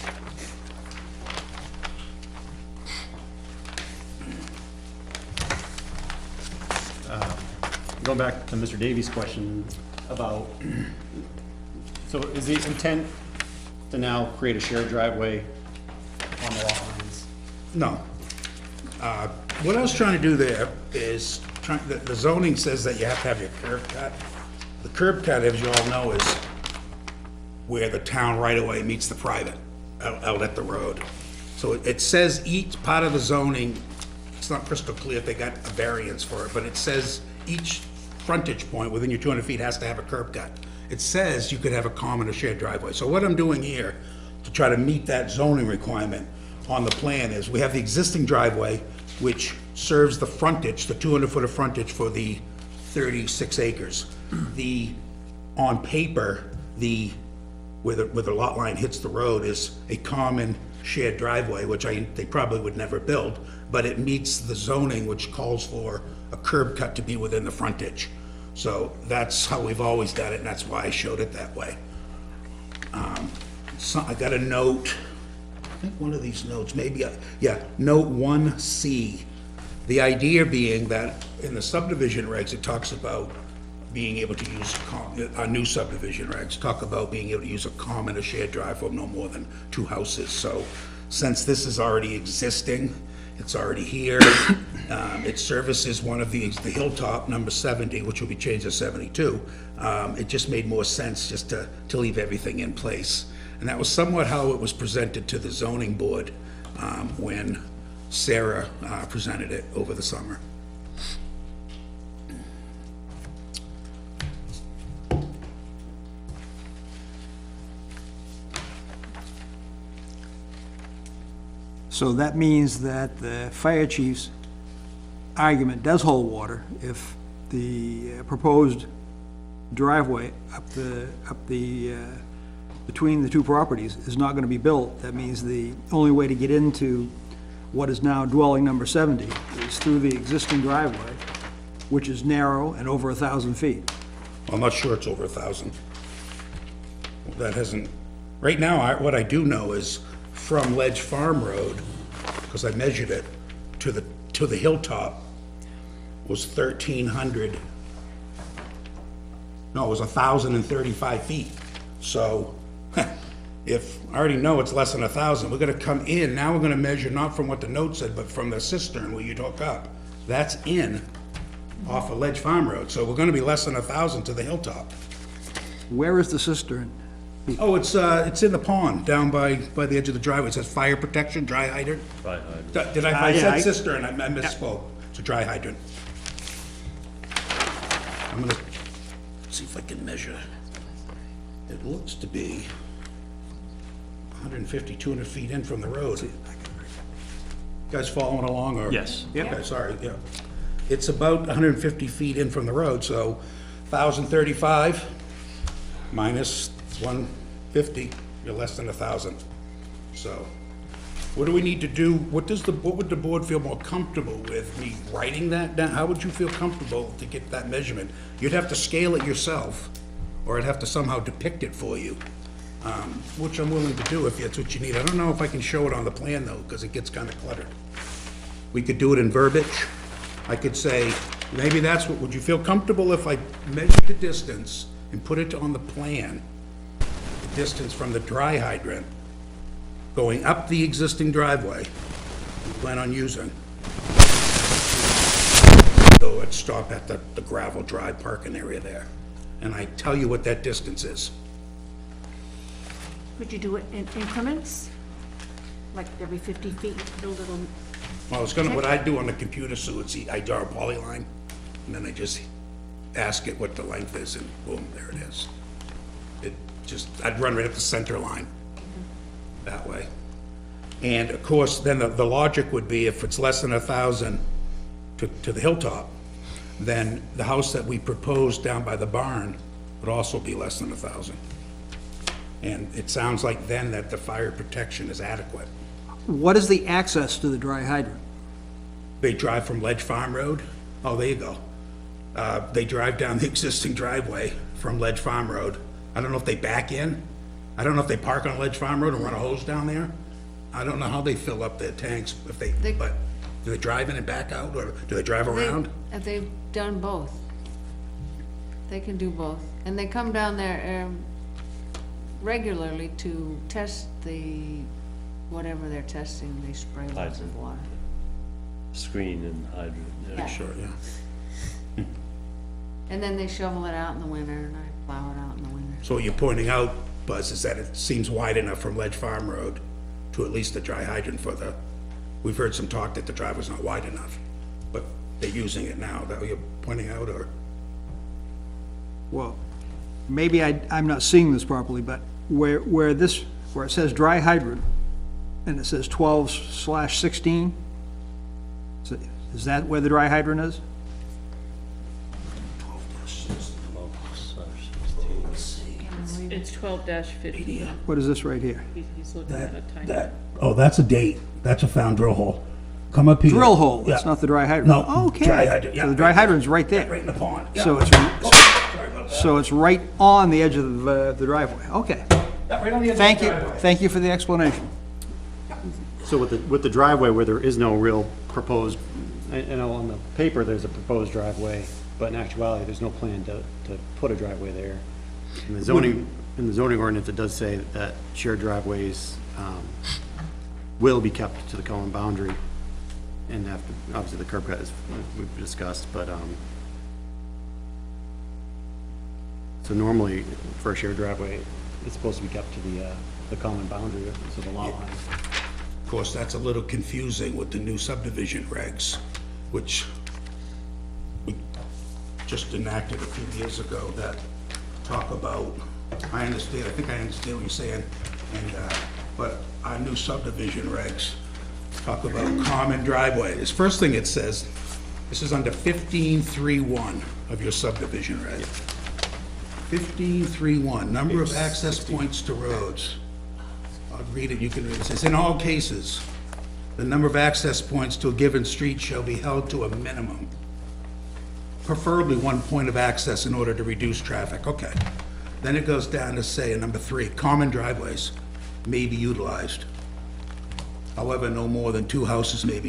Going back to Mr. Davies' question about, so is the intent to now create a shared driveway on the lot lines? No. What I was trying to do there is, the zoning says that you have to have your curb cut. The curb cut, as you all know, is where the town right-of-way meets the private, out at the road. So it says each part of the zoning, it's not crystal clear if they got a variance for it, but it says each frontage point within your 200 feet has to have a curb cut. It says you could have a common or shared driveway. So what I'm doing here to try to meet that zoning requirement on the plan is, we have the existing driveway which serves the frontage, the 200-foot of frontage for the 36 acres. On paper, where the lot line hits the road is a common shared driveway, which they probably would never build, but it meets the zoning, which calls for a curb cut to be within the frontage. So that's how we've always done it, and that's why I showed it that way. So I got a note, I think one of these notes, maybe, yeah, note 1C. The idea being that in the subdivision regs, it talks about being able to use, new subdivision regs talk about being able to use a common or shared driveway of no more than 2 houses. So since this is already existing, it's already here, it services one of the hilltop, number 70, which will be changed to 72. It just made more sense just to leave everything in place. And that was somewhat how it was presented to the zoning board when Sarah presented it over the summer. So that means that the fire chief's argument does hold water if the proposed driveway between the 2 properties is not gonna be built. That means the only way to get into what is now dwelling number 70 is through the existing driveway, which is narrow and over 1,000 feet. I'm not sure it's over 1,000. That hasn't, right now, what I do know is from Ledge Farm Road, because I measured it, to the hilltop was 1,300, no, it was 1,035 feet. So, if, I already know it's less than 1,000, we're gonna come in, now we're gonna measure not from what the note said, but from the cistern where you'd hook up. That's in, off of Ledge Farm Road, so we're gonna be less than 1,000 to the hilltop. Where is the cistern? Oh, it's in the pond, down by the edge of the driveway. It says fire protection, dry hydrant. Dry hydrant. Did I yeah, said I- cistern, I misspoke. It's a dry hydrant. I'm gonna see if I can measure. It looks to be 150, 200 feet in from the road. You guys following along, or? Yes. Okay, sorry, yeah. It's about 150 feet in from the road, so 1,035 minus 150, you're less than 1,000. So, what do we need to do? What would the board feel more comfortable with, me writing that down? How would you feel comfortable to get that measurement? You'd have to scale it yourself, or I'd have to somehow depict it for you, which I'm willing to do if that's what you need. I don't know if I can show it on the plan though, because it gets kind of cluttered. We could do it in verbiage. I could say, maybe that's what, would you feel comfortable if I measured the distance and put it on the plan? The distance from the dry hydrant going up the existing driveway we plan on using. So I'd stop at the gravel drive parking area there, and I tell you what that distance is. Could you do it in increments? Like every 50 feet, put a little, Well, it's gonna, what I do on the computer, so it's, I draw a polyline, and then I just ask it what the length is, and boom, there it is. It just, I'd run right up the center line, that way. And of course, then the logic would be if it's less than 1,000 to the hilltop, then the house that we proposed down by the barn would also be less than 1,000. And it sounds like then that the fire protection is adequate. What is the access to the dry hydrant? They drive from Ledge Farm Road. Oh, there you go. They drive down the existing driveway from Ledge Farm Road. I don't know if they back in. I don't know if they park on Ledge Farm Road and run a hose down there. I don't know how they fill up their tanks, if they, but do they drive in and back out, or do they drive around? They've done both. They can do both. And they come down there regularly to test whatever they're testing, they spray lots of water. Screen and hydrant, yeah. Yeah. Sure, yeah. And then they shovel it out in the winter, and I plow it out in the winter. So what you're pointing out, Buzz, is that it seems wide enough from Ledge Farm Road to at least the dry hydrant for the, we've heard some talk that the driveway's not wide enough, but they're using it now. Is that what you're pointing out, or? Well, maybe I'm not seeing this properly, but where it says dry hydrant, and it says 12/16, Is that where the dry hydrant is? 12/16. It's 12-50. What is this right here? He's looking at a time. Oh, that's a date. That's a found drill hole. Come up here. Drill hole, that's Yeah. not the dry hydrant. No, Okay. dry hydrant, yeah. So the dry hydrant's right there. Right in the pond. Yeah. So it's, Sorry about that. so it's right on the edge of the driveway. Okay. Yeah, right on the edge of Thank the you, driveway. thank you for the explanation. So with the driveway where there is no real proposed, I know on the paper there's a proposed driveway, but in actuality, there's no plan to put a driveway there. In the zoning ordinance, it does say that shared driveways will be kept to the common boundary, and after, obviously the curb cut is, we've discussed, but, so normally, for a shared driveway, it's supposed to be kept to the common boundary, so the lot line. Of course, that's a little confusing with the new subdivision regs, which we just enacted a few years ago that talk about, I understand, I think I understand what you're saying, and, but our new subdivision regs talk about common driveways. First thing it says, this is under 15.3.1 of your subdivision reg. 15.3.1, number of access points to roads. I'll read it, you can read it. It says, in all cases, the number of access points to a given street shall be held to a minimum, preferably one point of access in order to reduce traffic. Okay. Then it goes down to say, in number 3, common driveways may be utilized. However, no more than 2 houses may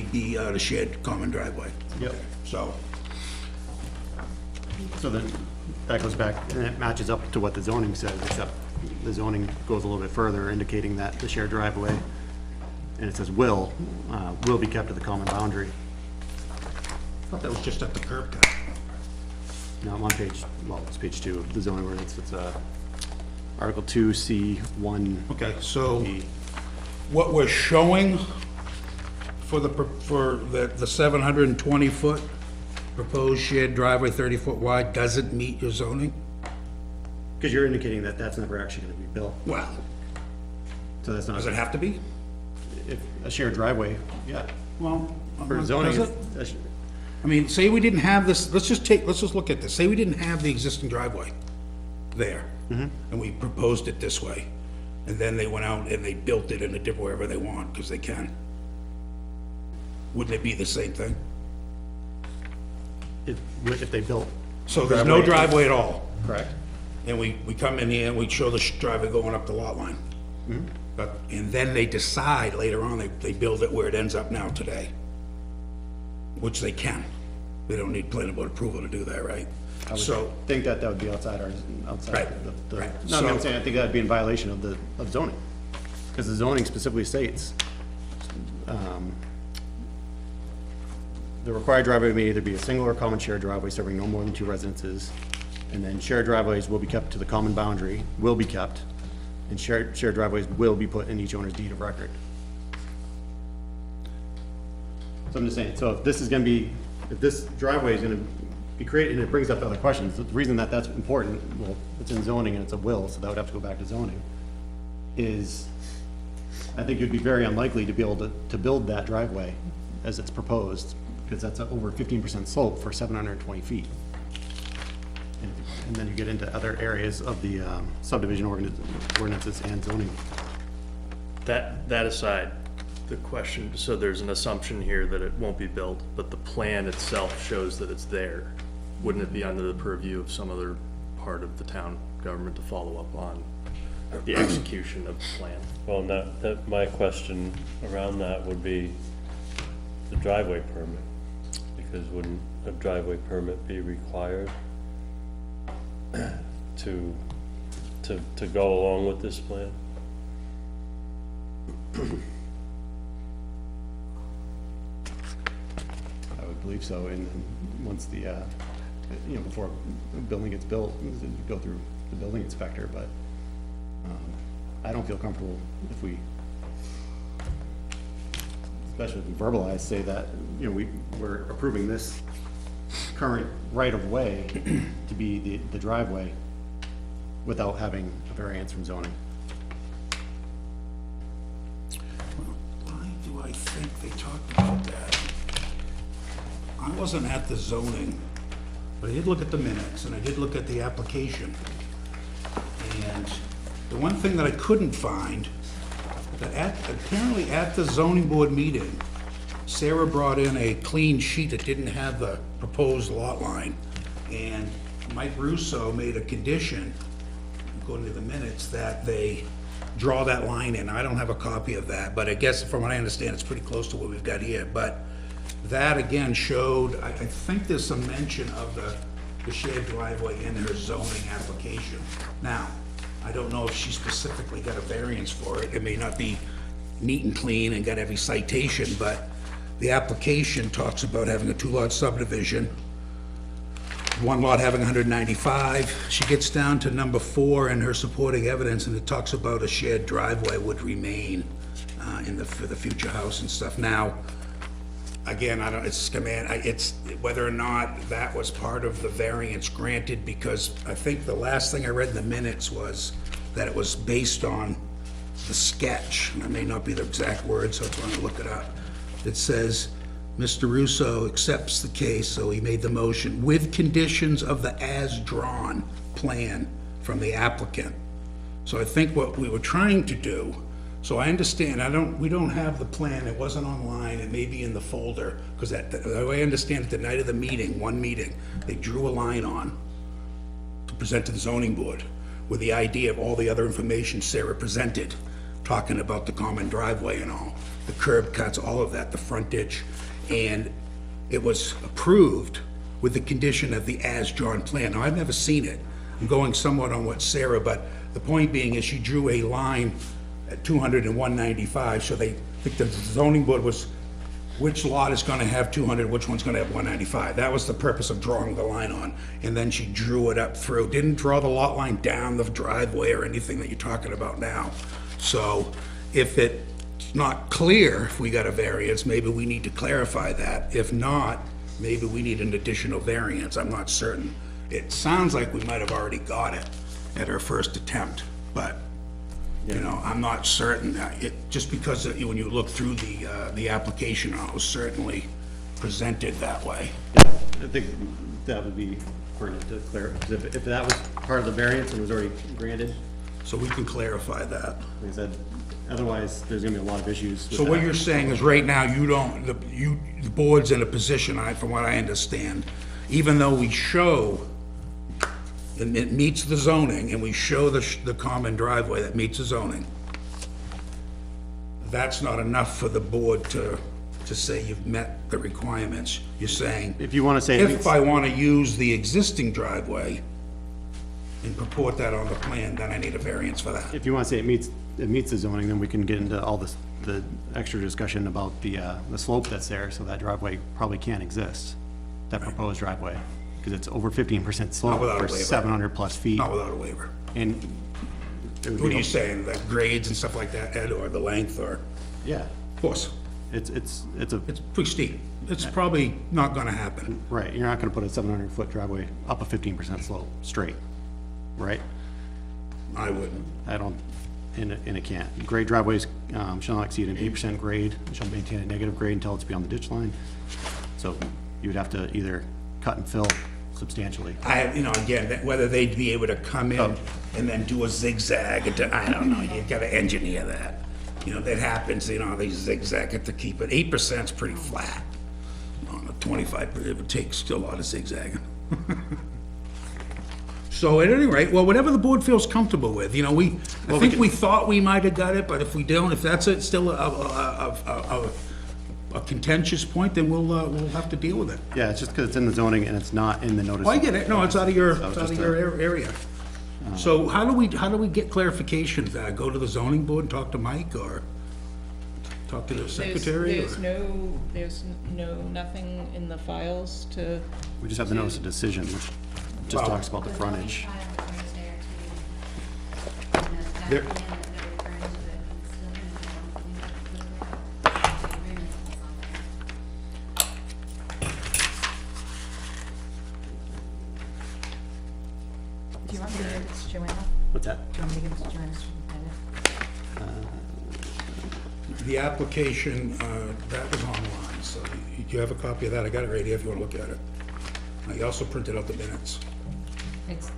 be a shared common driveway. Yep. So, So then, that goes back, and it matches up to what the zoning says, except the zoning goes a little bit further, indicating that the shared driveway, and it says will be kept to the common boundary. I thought that was just at the curb cut. Now, I'm on page, well, it's page 2 of the zoning ordinance, it's, Article 2, C1. Okay, so B. what we're showing for the 720 foot proposed shared driveway, 30 foot wide, doesn't meet your zoning? Because you're indicating that that's never actually gonna be built, Well, so that's not, does it have to be? if, a shared driveway, yeah. Well, For zoning, does it? I mean, say we didn't have this, let's just look at this. Say we didn't have the existing driveway there, and we proposed it this way, and then they went out and they built it in a different, wherever they want, because they can. Wouldn't it be the same thing? if they built. So there's no driveway at all, Correct. and we come in here and we show the driveway going up the lot line. But, and then they decide later on, they build it where it ends up now today, which they can. They don't need planning board approval to do that, right? I would So, think that would be outside Right, the, right. no, I'm So- saying, I think that'd be in violation of zoning. Because the zoning specifically states, the required driveway may either be a single or common shared driveway serving no more than 2 residences. And then shared driveways will be kept to the common boundary, will be kept, and shared driveways will be put in each owner's deed of record. So I'm just saying, so if this is gonna be, if this driveway is gonna be created, and it brings up other questions, the reason that that's important, well, it's in zoning and it's a will, so that would have to go back to zoning, is I think you'd be very unlikely to be able to build that driveway as it's proposed, because that's over 15% slope for 720 feet. And then you get into other areas of the subdivision ordinances and zoning. That aside, the question, so there's an assumption here that it won't be built, but the plan itself shows that it's there. Wouldn't it be under the purview of some other part of the town government to follow up on the execution of the plan? Well, my question around that would be the driveway permit, because wouldn't a driveway permit be required to go along with this plan? I would believe so, and once the, before a building gets built, you go through the building inspector, but I don't feel comfortable if we, especially if we verbalize, say that, we're approving this current right-of-way to be the driveway without having a variance from zoning. why do I I think they talked about that. I wasn't at the zoning, but I did look at the minutes, and I did look at the application. And the one thing that I couldn't find, that apparently at the zoning board meeting, Sarah brought in a clean sheet that didn't have the proposed lot line. And Mike Russo made a condition, according to the minutes, that they draw that line in. I don't have a copy of that, but I guess from what I understand, it's pretty close to what we've got here. But that again showed, I think there's some mention of the shared driveway in her zoning application. Now, I don't know if she specifically got a variance for it. It may not be neat and clean and got every citation, but the application talks about having a 2-lot subdivision, one lot having 195. She gets down to number 4 in her supporting evidence, and it talks about a shared driveway would remain for the future house and stuff. Now, again, it's whether or not that was part of the variance granted, because I think the last thing I read in the minutes was that it was based on the sketch. And that may not be the exact words, so I'm trying to look it up. It says, Mr. Russo accepts the case, so he made the motion, with conditions of the as-drawn plan from the applicant. So I think what we were trying to do, so I understand, we don't have the plan, it wasn't online, it may be in the folder, because the way I understand it, the night of the meeting, one meeting, they drew a line on to present to the zoning board with the idea of all the other information Sarah presented, talking about the common driveway and all, the curb cuts, all of that, the frontage, and it was approved with the condition of the as-drawn plan. Now, I've never seen it. I'm going somewhat on what Sarah, but the point being is she drew a line at 200 and 195, so they think the zoning board was, which lot is gonna have 200, which one's gonna have 195? That was the purpose of drawing the line on, and then she drew it up through. Didn't draw the lot line down the driveway or anything that you're talking about now. So if it's not clear if we got a variance, maybe we need to clarify that. If not, maybe we need an additional variance. I'm not certain. It sounds like we might have already got it at our first attempt, but you know, I'm not certain. Just because when you look through the application, it was certainly presented that way. I think that would be important to clarify. If that was part of the variance and was already granted, So we can clarify that. like I said, otherwise, there's gonna be a lot of issues with So what that. you're saying is right now, you don't, the board's in a position, from what I understand, even though we show, and it meets the zoning, and we show the common driveway that meets the zoning, that's not enough for the board to say you've met the requirements. You're saying, If you wanna say it if meets, I want to use the existing driveway and purport that on the plan, then I need a variance for that. if you wanna say it meets the zoning, then we can get into all this, the extra discussion about the slope that's there, so that driveway probably can't exist, that proposed driveway, because it's over 15% slope without a for waiver. 700+ feet. Not without a waiver. And it would What are be, you saying, the grades and stuff like that, Ed, or the length, or, yeah, of course, it's a, it's pretty steep. It's probably not gonna happen. right, you're not gonna put a 700-foot driveway up a 15% slope, straight, right? I wouldn't. I don't, and it can't. Grade driveways shall not exceed an 8% grade, and shall maintain a negative grade until it's beyond the ditch line. So you would have to either cut and fill substantially. Again, whether they'd be able to come in and then do a zigzag, I don't know, you gotta engineer that. That happens, they zigzag it to keep it. 8%'s pretty flat. On a 25, it takes still a lot of zigzagging. So at any rate, well, whatever the board feels comfortable with, I think we thought we might have got it, but if we don't, if that's still a contentious point, then we'll have to deal with it. Yeah, it's just because it's in the zoning and it's not in the notice. Oh, I get it, no, it's out of your, So just a- area. So how do we get clarification? Go to the zoning board and talk to Mike, or talk to the secretary? There's nothing in the files to, We just have the notice of decision, which just talks about the frontage. There- Do you want me to give this to Joanna? What's that? Do you want me to give this to Joanna? The application, that was online, so you have a copy of that? I got it right here if you want to look at it. I also printed out the minutes. It's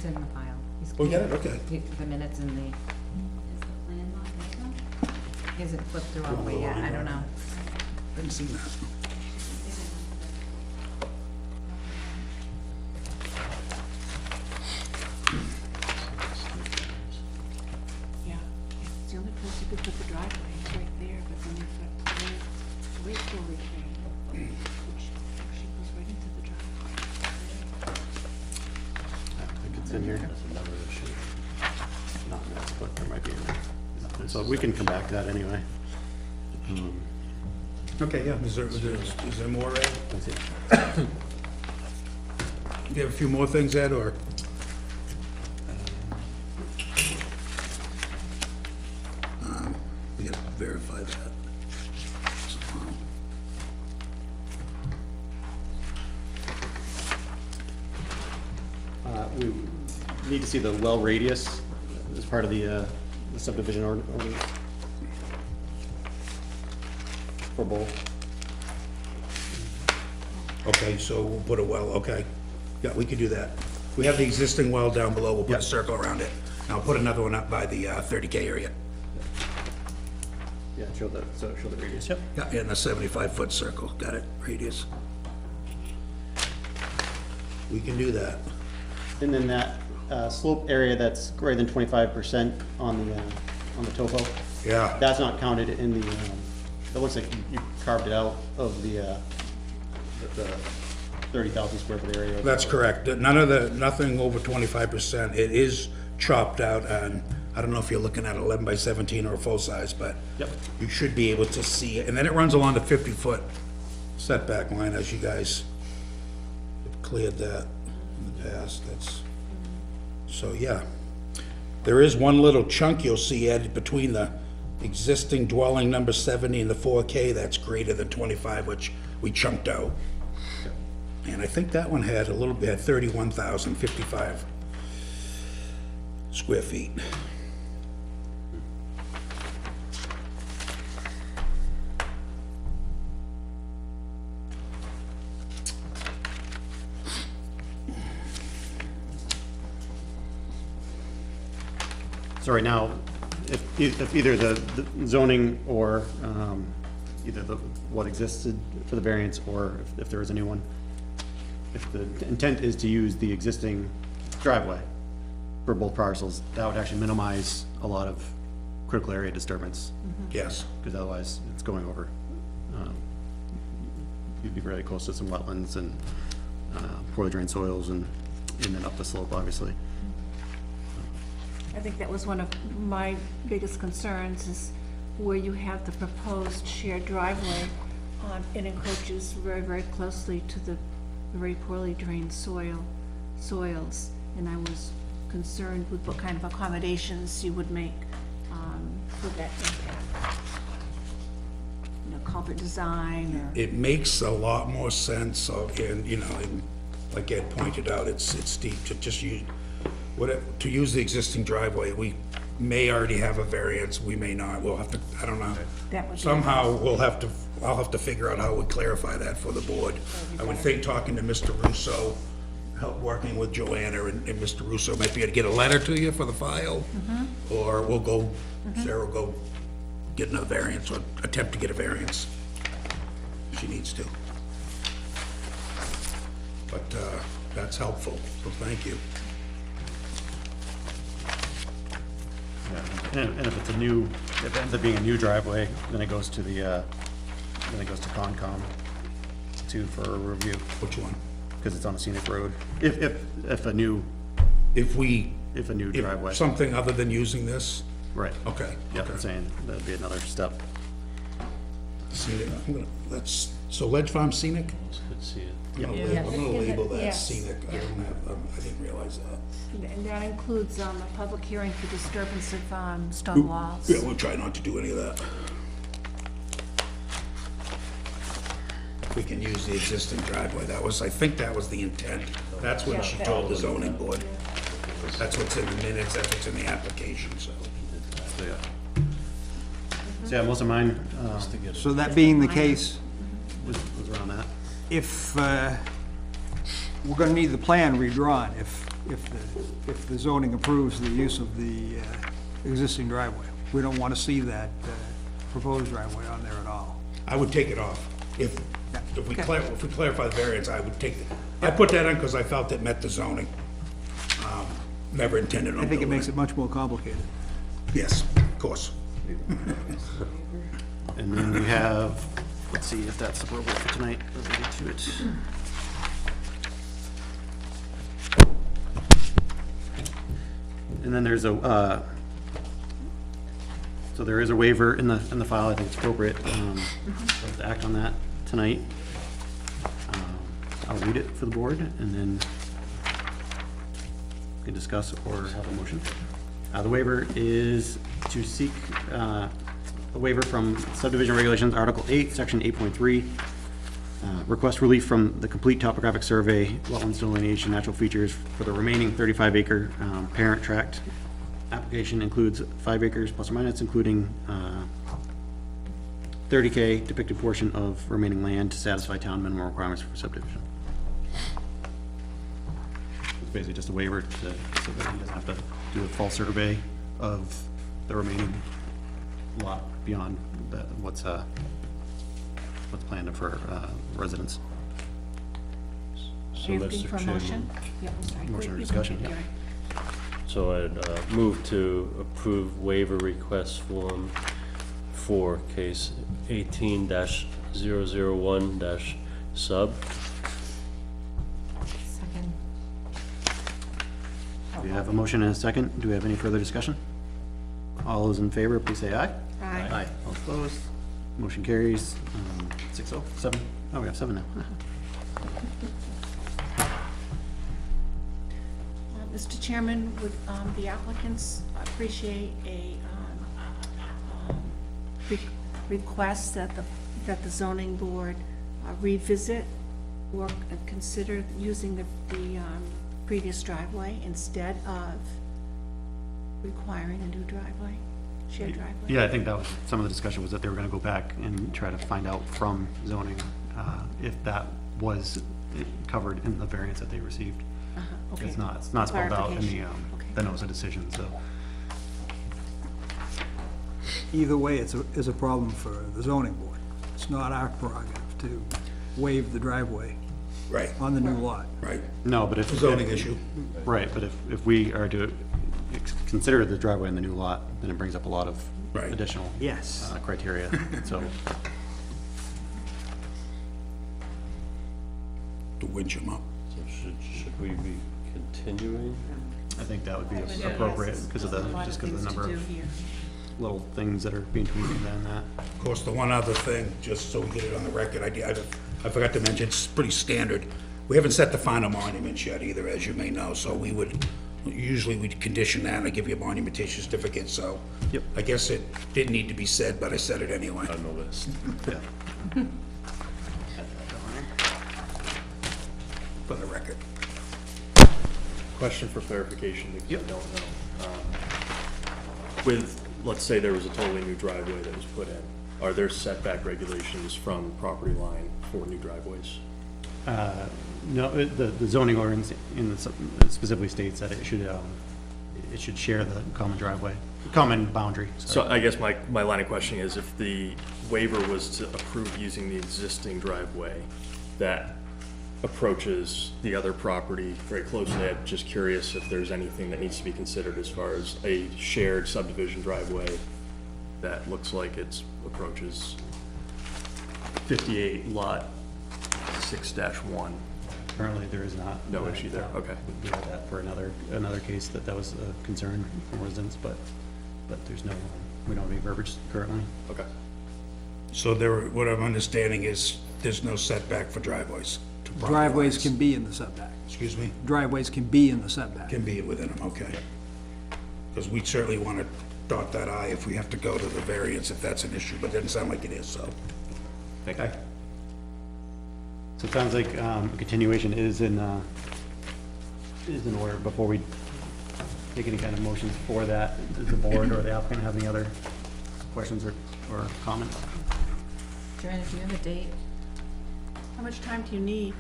in the file. He's- Oh, yeah, okay. The minutes in the, Is the plan not this one? he hasn't flipped through all the way yet, I don't know. Hadn't seen that. Yeah, it's the only place you could put the driveway, it's right there, but then you've got the racecourse thing, which actually goes right into the driveway. I think it's in here. That's another issue. Not in this, but there might be in there. So we can come back to that anyway. Okay, yeah. Is there more, Ed? That's it. Do you have a few more things, Ed, or? We gotta verify that. We need to see the well radius as part of the subdivision ordinance. For both. Okay, so we'll put a well, okay. Yeah, we could do that. We have the existing well down below, we'll put Yeah. a circle around it. And I'll put another one up by the 30K area. Yeah, show the radius, yep. Yeah, in a 75-foot circle, got it, radius. We can do that. And then that slope area that's greater than 25% on the topo, Yeah, that's not counted in the, it looks like you carved it out of the 30,000 square foot area. that's correct. Nothing over 25%. It is chopped out, and I don't know if you're looking at 11 by 17 or a full size, but Yep. you should be able to see it. And then it runs along the 50-foot setback line, as you guys have cleared that in the past. So, yeah. There is one little chunk you'll see, Ed, between the existing dwelling number 70 and the 4K that's greater than 25, which we chunked out. And I think that one had 31,055 square feet. So right now, if either the zoning or either what existed for the variance or if there is a new one, if the intent is to use the existing driveway for both parcels, that would actually minimize a lot of critical area disturbance, Yes. because otherwise it's going over. You'd be really close to some wetlands and poorly drained soils and then up the slope, obviously. I think that was one of my biggest concerns, is where you have the proposed shared driveway, it encroaches very, very closely to the very poorly drained soils, and I was concerned with what kind of accommodations you would make, for that impact. You know, culvert design, or, It makes a lot more sense, and, like Ed pointed out, it's steep to just use, to use the existing driveway. We may already have a variance, we may not, we'll have to, I don't know. That would be- Somehow, I'll have to figure out how we clarify that for the board. I would think talking to Mr. Russo, working with Joanna and Mr. Russo, might be able to get a letter to you for the file. Or Sarah will go get another variance, or attempt to get a variance. If she needs to. But, that's helpful, so thank you. And if it's if it ends up being a new driveway, then it goes to Concom for a review, Which one? because it's on a scenic road. If a new If new driveway, something other than using this? right. Okay. Yeah, okay. I'm saying that'd be another step. Scenic, so Ledge Farm Scenic? Could see it. I'm gonna label that Yes. scenic. I didn't realize that. and that includes, a public hearing for disturbance of, stone walls. Yeah, we'll try not to do any of that. We can use the existing driveway. I think that was the intent. That's what she told the zoning board. That's what's in the minutes, that's what's in the application, so. So yeah, most of mine, So that being the case, was around that. if, we're gonna need the plan redrawn if the zoning approves the use of the existing driveway. We don't wanna see that proposed driveway on there at all. I would take it off. If we Okay. if we clarify the variance, I would take it. I put that in because I felt it met the zoning. Never intended on I think it building makes it much more complicated. Yes, of course. And then we have, let's see if that's appropriate for tonight, let's get to it. And then there's a, so there is a waiver in the file, I think it's appropriate, to act on that tonight. I'll read it for the board, and then we can discuss or have a motion. The waiver is to seek a waiver from subdivision regulations, Article 8, Section 8.3. Request relief from the complete topographic survey, wetlands delineation, natural features for the remaining 35-acre parent tract. Application includes 5 acres plus or minus, including 30K depicted portion of remaining land to satisfy town minimum requirements for subdivision. It's basically just a waiver so that he doesn't have to do a full survey of the remaining lot beyond what's planned for residents. So, Are you looking Mr. for a Chairman, motion? Yeah, I'm sorry. Motion or You can discussion, take yeah. your- so I'd move to approve waiver request form for case 18-001- sub. Second. We have a motion and a second. Do we have any further discussion? All those in favor, please say aye. Aye. All opposed? Motion carries. 6-0, 7. Oh, we have 7 now. Mr. Chairman, would the applicants appreciate a request that the zoning board revisit or consider using the previous driveway instead of requiring a new driveway, shared driveway? Yeah, I think that was, some of the discussion was that they were gonna go back and try to find out from zoning, if that was covered in the variance that they received. Okay. It's not spelled out in Clarification. Okay. the notice of decision, so. Either way, it's a problem for the zoning board. It's not our prerogative to waive the driveway Right, on the new lot. right. No, but if. Zoning issue. Right, but if we are to consider the driveway in the new lot, then it brings up a lot of Right. additional. Yes. Criteria, so. To winch them up. So should we be continuing? I think that would be appropriate because of the, just because of the number of little things that are being tweaked and that. Of course, the one other thing, just so we get it on the record, I forgot to mention, it's pretty standard. We haven't set the final monuments yet either, as you may know, so usually we'd condition that and give you a monumentation certificate, so. Yep. I guess it didn't need to be said, but I said it anyway, On the list. Yeah. for the record. Question for clarification, because I don't know. With, let's say there was a totally new driveway that was put in, are there setback regulations from property line for new driveways? No, the zoning ordinance specifically states that it should share the common driveway, common boundary. So I guess my line of questioning is if the waiver was to approve using the existing driveway that approaches the other property very closely, I'm just curious if there's anything that needs to be considered as far as a shared subdivision driveway that looks like it approaches 58 lot 6-1. Currently, there is not. No issue there, okay. We had that for another case that was a concern from residents, but there's no, we don't have any verbiage currently. Okay. So what I'm understanding is there's no setback for driveways. to property Driveways lines. can be in the setback. Excuse me? Driveways can be in the setback. Can be within them, okay. Because we certainly want to dot that I if we have to go to the variance if that's an issue, but it doesn't sound like it is, so. Okay. So it sounds like a continuation is in order. Before we take any kind of motions for that, does the board or the applicant have any other questions or or comment. Joanna, do you have a date? How much time do you need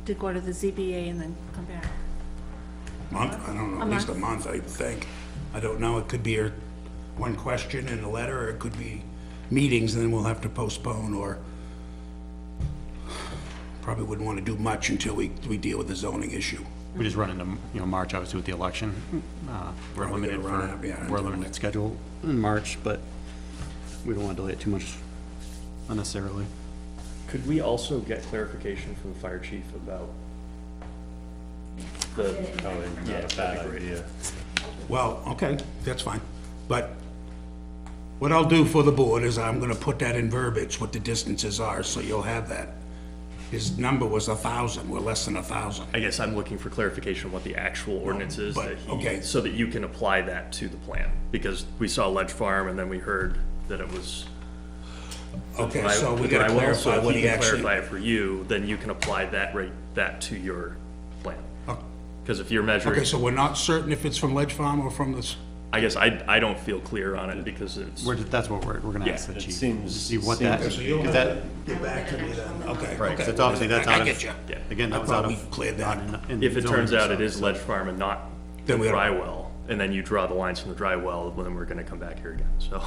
to go to the ZBA and then come back? Month, I don't know, at least a month, I think. I don't know, it could be one question in a letter, or it could be meetings, and then we'll have to postpone, or probably wouldn't want to do much until we deal with the zoning issue. We just run into, March, obviously, with the election. We're Probably limited gonna run out, yeah, we're until- limited schedule in March, but we don't want to delay it too much unnecessarily. Could we also get clarification from the fire chief about the, Probably yeah, not a that'd bad be great. idea. Well, okay, that's fine, but what I'll do for the board is I'm gonna put that in verbiage, what the distances are, so you'll have that. His number was 1,000, we're less than 1,000. I guess I'm looking for clarification on what the actual ordinance is but, that he, okay. so that you can apply that to the plan. Because we saw Ledge Farm and then we heard that it was. Okay, dry- so we dry gotta well, clarify so what if he can actually. clarify it for you, then you can apply that to your plan. Oh. Because if you're measuring, Okay, so we're not certain if it's from Ledge Farm or from this, I guess I don't feel clear on it because it's, That's what we're gonna ask the Yeah, it chief. seems- See what that, seems- so you'll is have that, to get back to me then, okay. right, 'cause okay. it's obviously, that's I out of. get you. yeah. Again, that I was thought out we of. cleared that. If it turns out it is zoning, Ledge Farm and not the Then we don't- dry well, and then you draw the lines from the dry well, then we're gonna come back here again, so.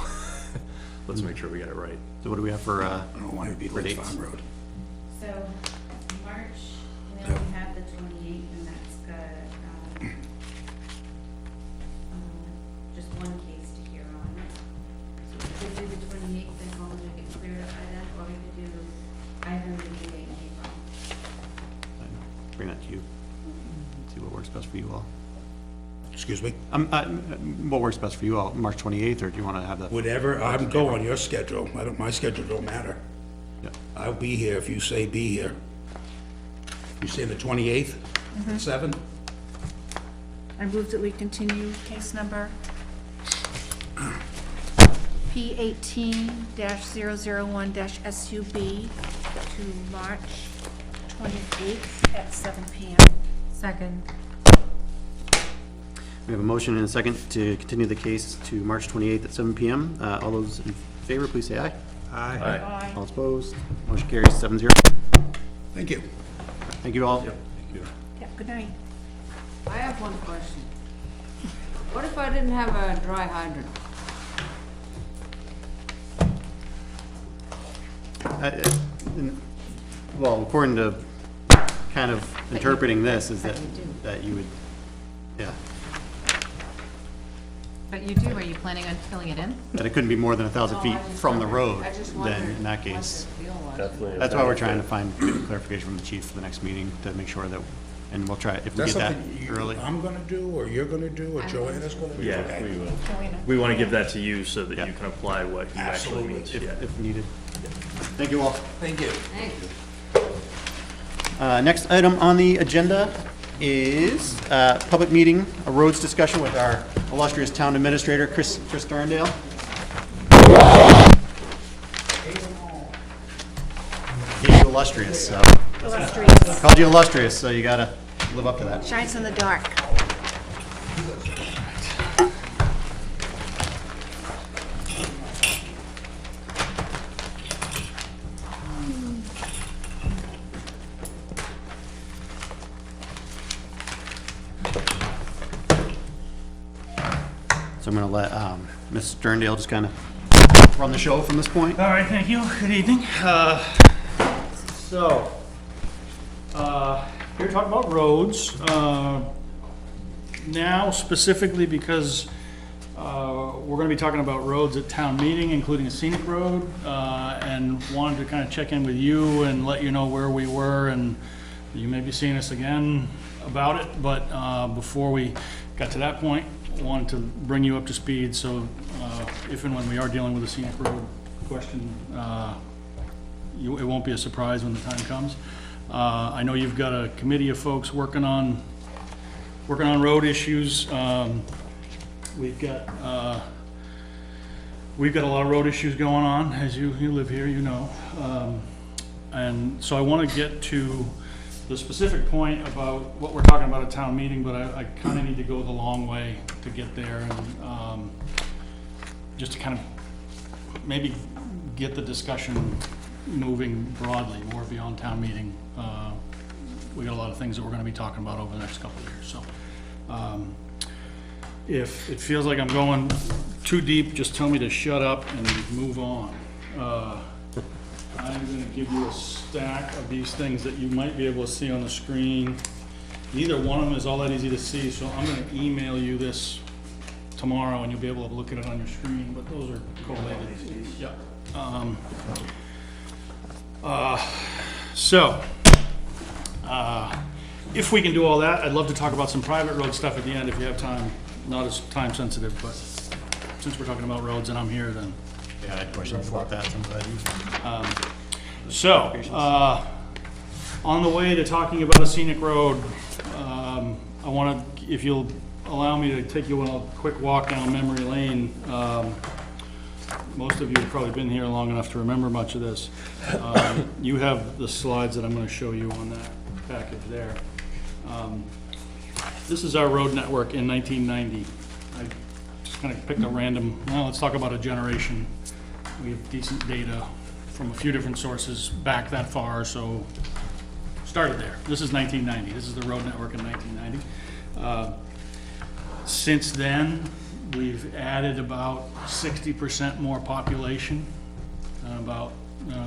Let's make sure we get it right. So what do we have for, I don't know why it'd be For Ledge dates. Farm Road. So, March, we only have the 28th, and that's got, just one case to hear on it. So we could do the 28th, and hopefully we can clear it by then, or we could do either the meeting in April. bring that to you. See what works best for you all. Excuse me? What works best for you all, March 28th, or do you want to have that? Whatever, I'm going, your schedule, my schedule don't matter. Yeah. I'll be here if you say be here. You say the 28th at 7? I move that we continue case number P18-001-SUB to March 28th at 7 PM. Second. We have a motion and a second to continue the case to March 28th at 7 PM. All those in favor, please say aye. Aye. Aye. All opposed, motion carries 7-0. Thank you. Thank you all. Yeah, good night. I have one question. What if I didn't have a dry hydrant? Well, according to kind of interpreting this, is that, that you would, yeah, But you do, are you planning on filling it in? that it couldn't be more than 1,000 feet Oh, I just from the wondered- road, I just then wondered in that what case. the deal was. Definitely. a That's why we're trying to benefit. find clarification from the chief for the next meeting, to make sure that, and we'll try, if we That's get that something early. I'm gonna do, or you're gonna do, or Joanna's gonna do? Yeah, Okay. We will. We want to give that to you so that Yeah. you can apply what he actually Absolutely. means, If, yeah. if needed. Thank you all. Thank you. Thanks. Next item on the agenda is public meeting, a roads discussion with our illustrious town administrator, Chris Darndale. Gave you illustrious, so, Illustrious, called you illustrious, so you gotta live up to that. shines in the dark. So I'm gonna let Ms. Sterndale just kind of run the show from this point. All right, thank you. Good evening. Here to talk about roads. Now specifically because we're gonna be talking about roads at town meeting, including a scenic road, and wanted to kind of check in with you and let you know where we were, and you may be seeing us again about it, but before we got to that point, wanted to bring you up to speed, so if and when we are dealing with a scenic road question, it won't be a surprise when the time comes. I know you've got a committee of folks working on road issues. We've got a lot of road issues going on, as you live here, you know. And so I want to get to the specific point about what we're talking about at town meeting, but I kind of need to go the long way to get there, and just to kind of maybe get the discussion moving broadly, more beyond town meeting. We got a lot of things that we're gonna be talking about over the next couple of years, so. If it feels like I'm going too deep, just tell me to shut up and move on. I'm gonna give you a stack of these things that you might be able to see on the screen. Neither one of them is all that easy to see, so I'm gonna email you this tomorrow and you'll be able to look at it on your screen, but those are collated. Yeah. If we can do all that, I'd love to talk about some private road stuff at the end if you have time. Not as time sensitive, but since we're talking about roads and I'm here, then. Yeah, I had questions about that, so I'm glad On the way to talking about a scenic road, I want to, if you'll allow me to take you on a quick walk down memory lane. Most of you have probably been here long enough to remember much of this. You have the slides that I'm going to show you on that package there. This is our road network in 1990. I just kind of picked a random, well, let's talk about a generation. We have decent data from a few different sources back that far, so started there. This is 1990. This is the road network in 1990. Since then, we've added about 60% more population.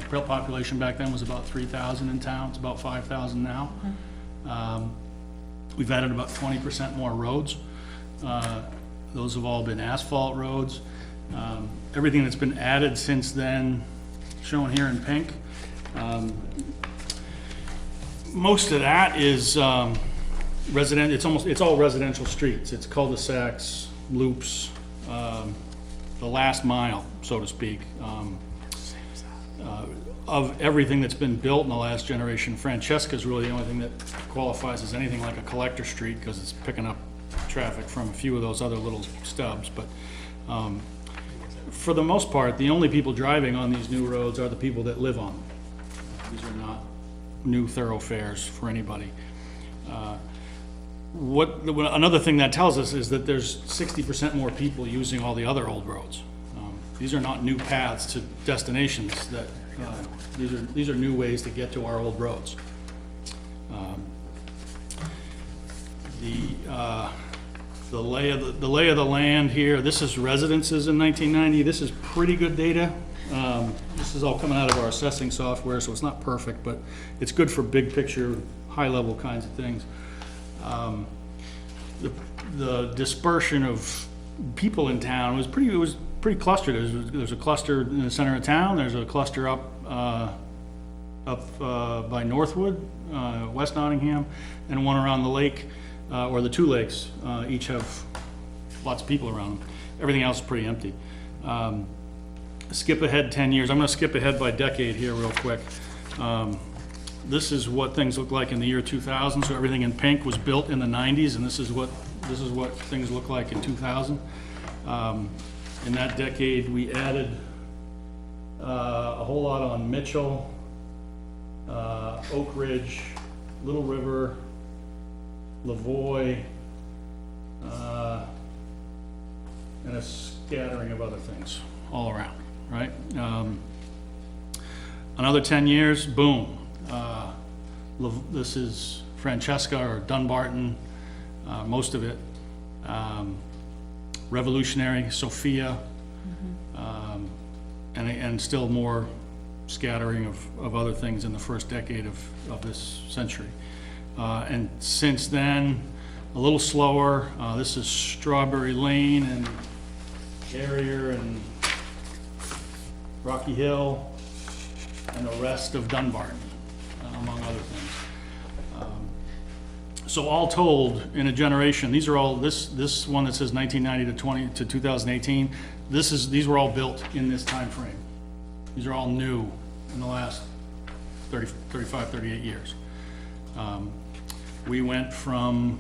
Population back then was about 3,000 in town. It's about 5,000 now. We've added about 20% more roads. Those have all been asphalt roads. Everything that's been added since then, shown here in pink. Most of that is resident. It's all residential streets. It's cul-de-sacs, loops, the last mile, so to speak. Of everything that's been built in the last generation, Francesca is really the only thing that qualifies as anything like a collector street because it's picking up traffic from a few of those other little stubs. But for the most part, the only people driving on these new roads are the people that live on them. These are not new thoroughfares for anybody. Another thing that tells us is that there's 60% more people using all the other old roads. These are not new paths to destinations. These are new ways to get to our old roads. The lay of the land here. This is residences in 1990. This is pretty good data. This is all coming out of our assessing software, so it's not perfect, but it's good for big picture, high level kinds of things. The dispersion of people in town was pretty clustered. There's a cluster in the center of town. There's a cluster up by Northwood, West Nottingham, and one around the lake, or the two lakes. Each have lots of people around them. Everything else is pretty empty. Skip ahead 10 years. I'm going to skip ahead by decade here real quick. This is what things look like in the year 2000. So everything in pink was built in the 90s, and this is what things look like in 2000. In that decade, we added a whole lot on Mitchell, Oak Ridge, Little River, Lavoy, and a scattering of other things all around, right? Another 10 years, boom. This is Francesca or Dunbarton, most of it. Revolutionary, Sophia, and still more scattering of other things in the first decade of this century. And since then, a little slower. This is Strawberry Lane and Carrier and Rocky Hill and the rest of Dunbarton, among other things. So all told, in a generation, these are all, this one that says 1990 to 2018, these were all built in this time frame. These are all new in the last 35, 38 years. We went from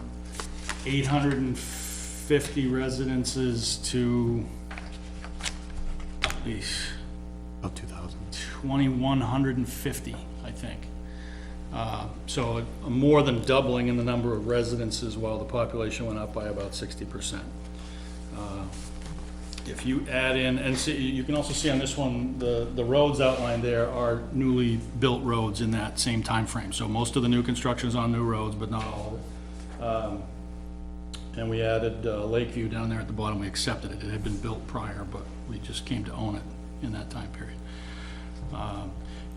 850 residences to About 2,000. 2,150, I think. So more than doubling in the number of residences while the population went up by about 60%. if you add in, and see, you can also see on this one, the roads outlined there are newly built roads in that same time frame. So most of the new construction is on new roads, but not all of it. And we added Lakeview down there at the bottom. We accepted it. It had been built prior, but we just came to own it in that time period.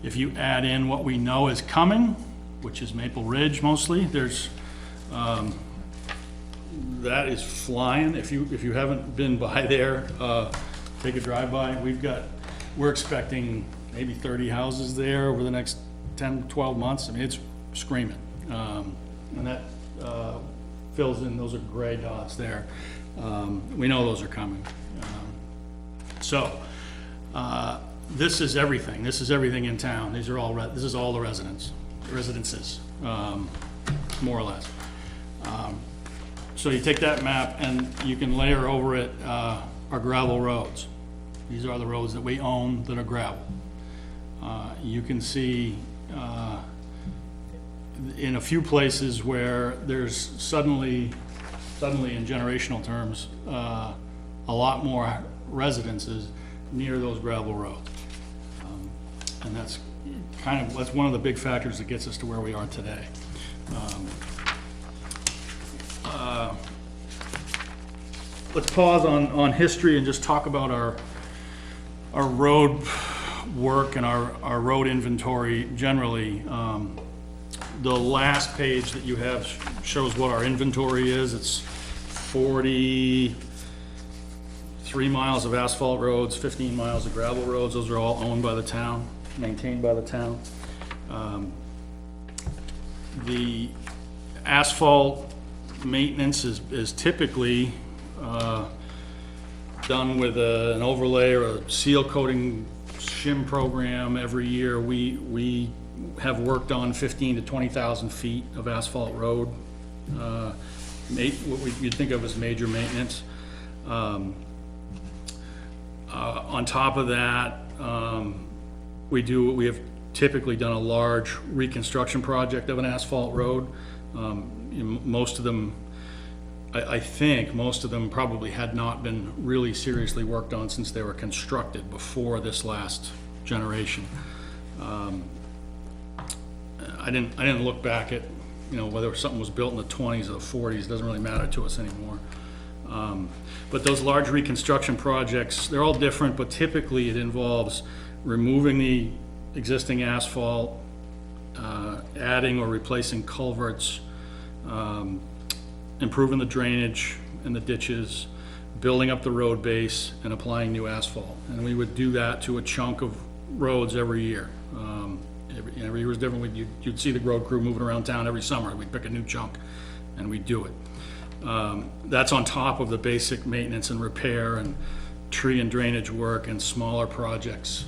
If you add in what we know is coming, which is Maple Ridge mostly, there's, that is flying. If you haven't been by there, take a drive-by. We're expecting maybe 30 houses there over the next 10, 12 months. I mean, it's screaming. And that fills in, those are gray dots there. We know those are coming. This is everything. This is everything in town. These are all, this is all the residences, more or less. So you take that map and you can layer over it our gravel roads. These are the roads that we own that are gravel. You can see in a few places where there's suddenly in generational terms, a lot more residences near those gravel roads. And that's that's one of the big factors that gets us to where we are today. Let's pause on history and just talk about our road work and our road inventory generally. The last page that you have shows what our inventory is. It's 43 miles of asphalt roads, 15 miles of gravel roads. Those are all owned by the town, maintained by the town. The asphalt maintenance is typically done with an overlay or a seal coating shim program every year. We have worked on 15 to 20,000 feet of asphalt road, what you'd think of as major maintenance. On top of that, we have typically done a large reconstruction project of an asphalt road. Most of them, I think most of them probably had not been really seriously worked on since they were constructed before this last generation. I didn't look back at, whether something was built in the 20s or the 40s. It doesn't really matter to us anymore. But those large reconstruction projects, they're all different, but typically it involves removing the existing asphalt, adding or replacing culverts, improving the drainage in the ditches, building up the road base, and applying new asphalt. And we would do that to a chunk of roads every year. Every year was different. You'd see the road crew moving around town every summer. We'd pick a new chunk and we'd do it. That's on top of the basic maintenance and repair and tree and drainage work and smaller projects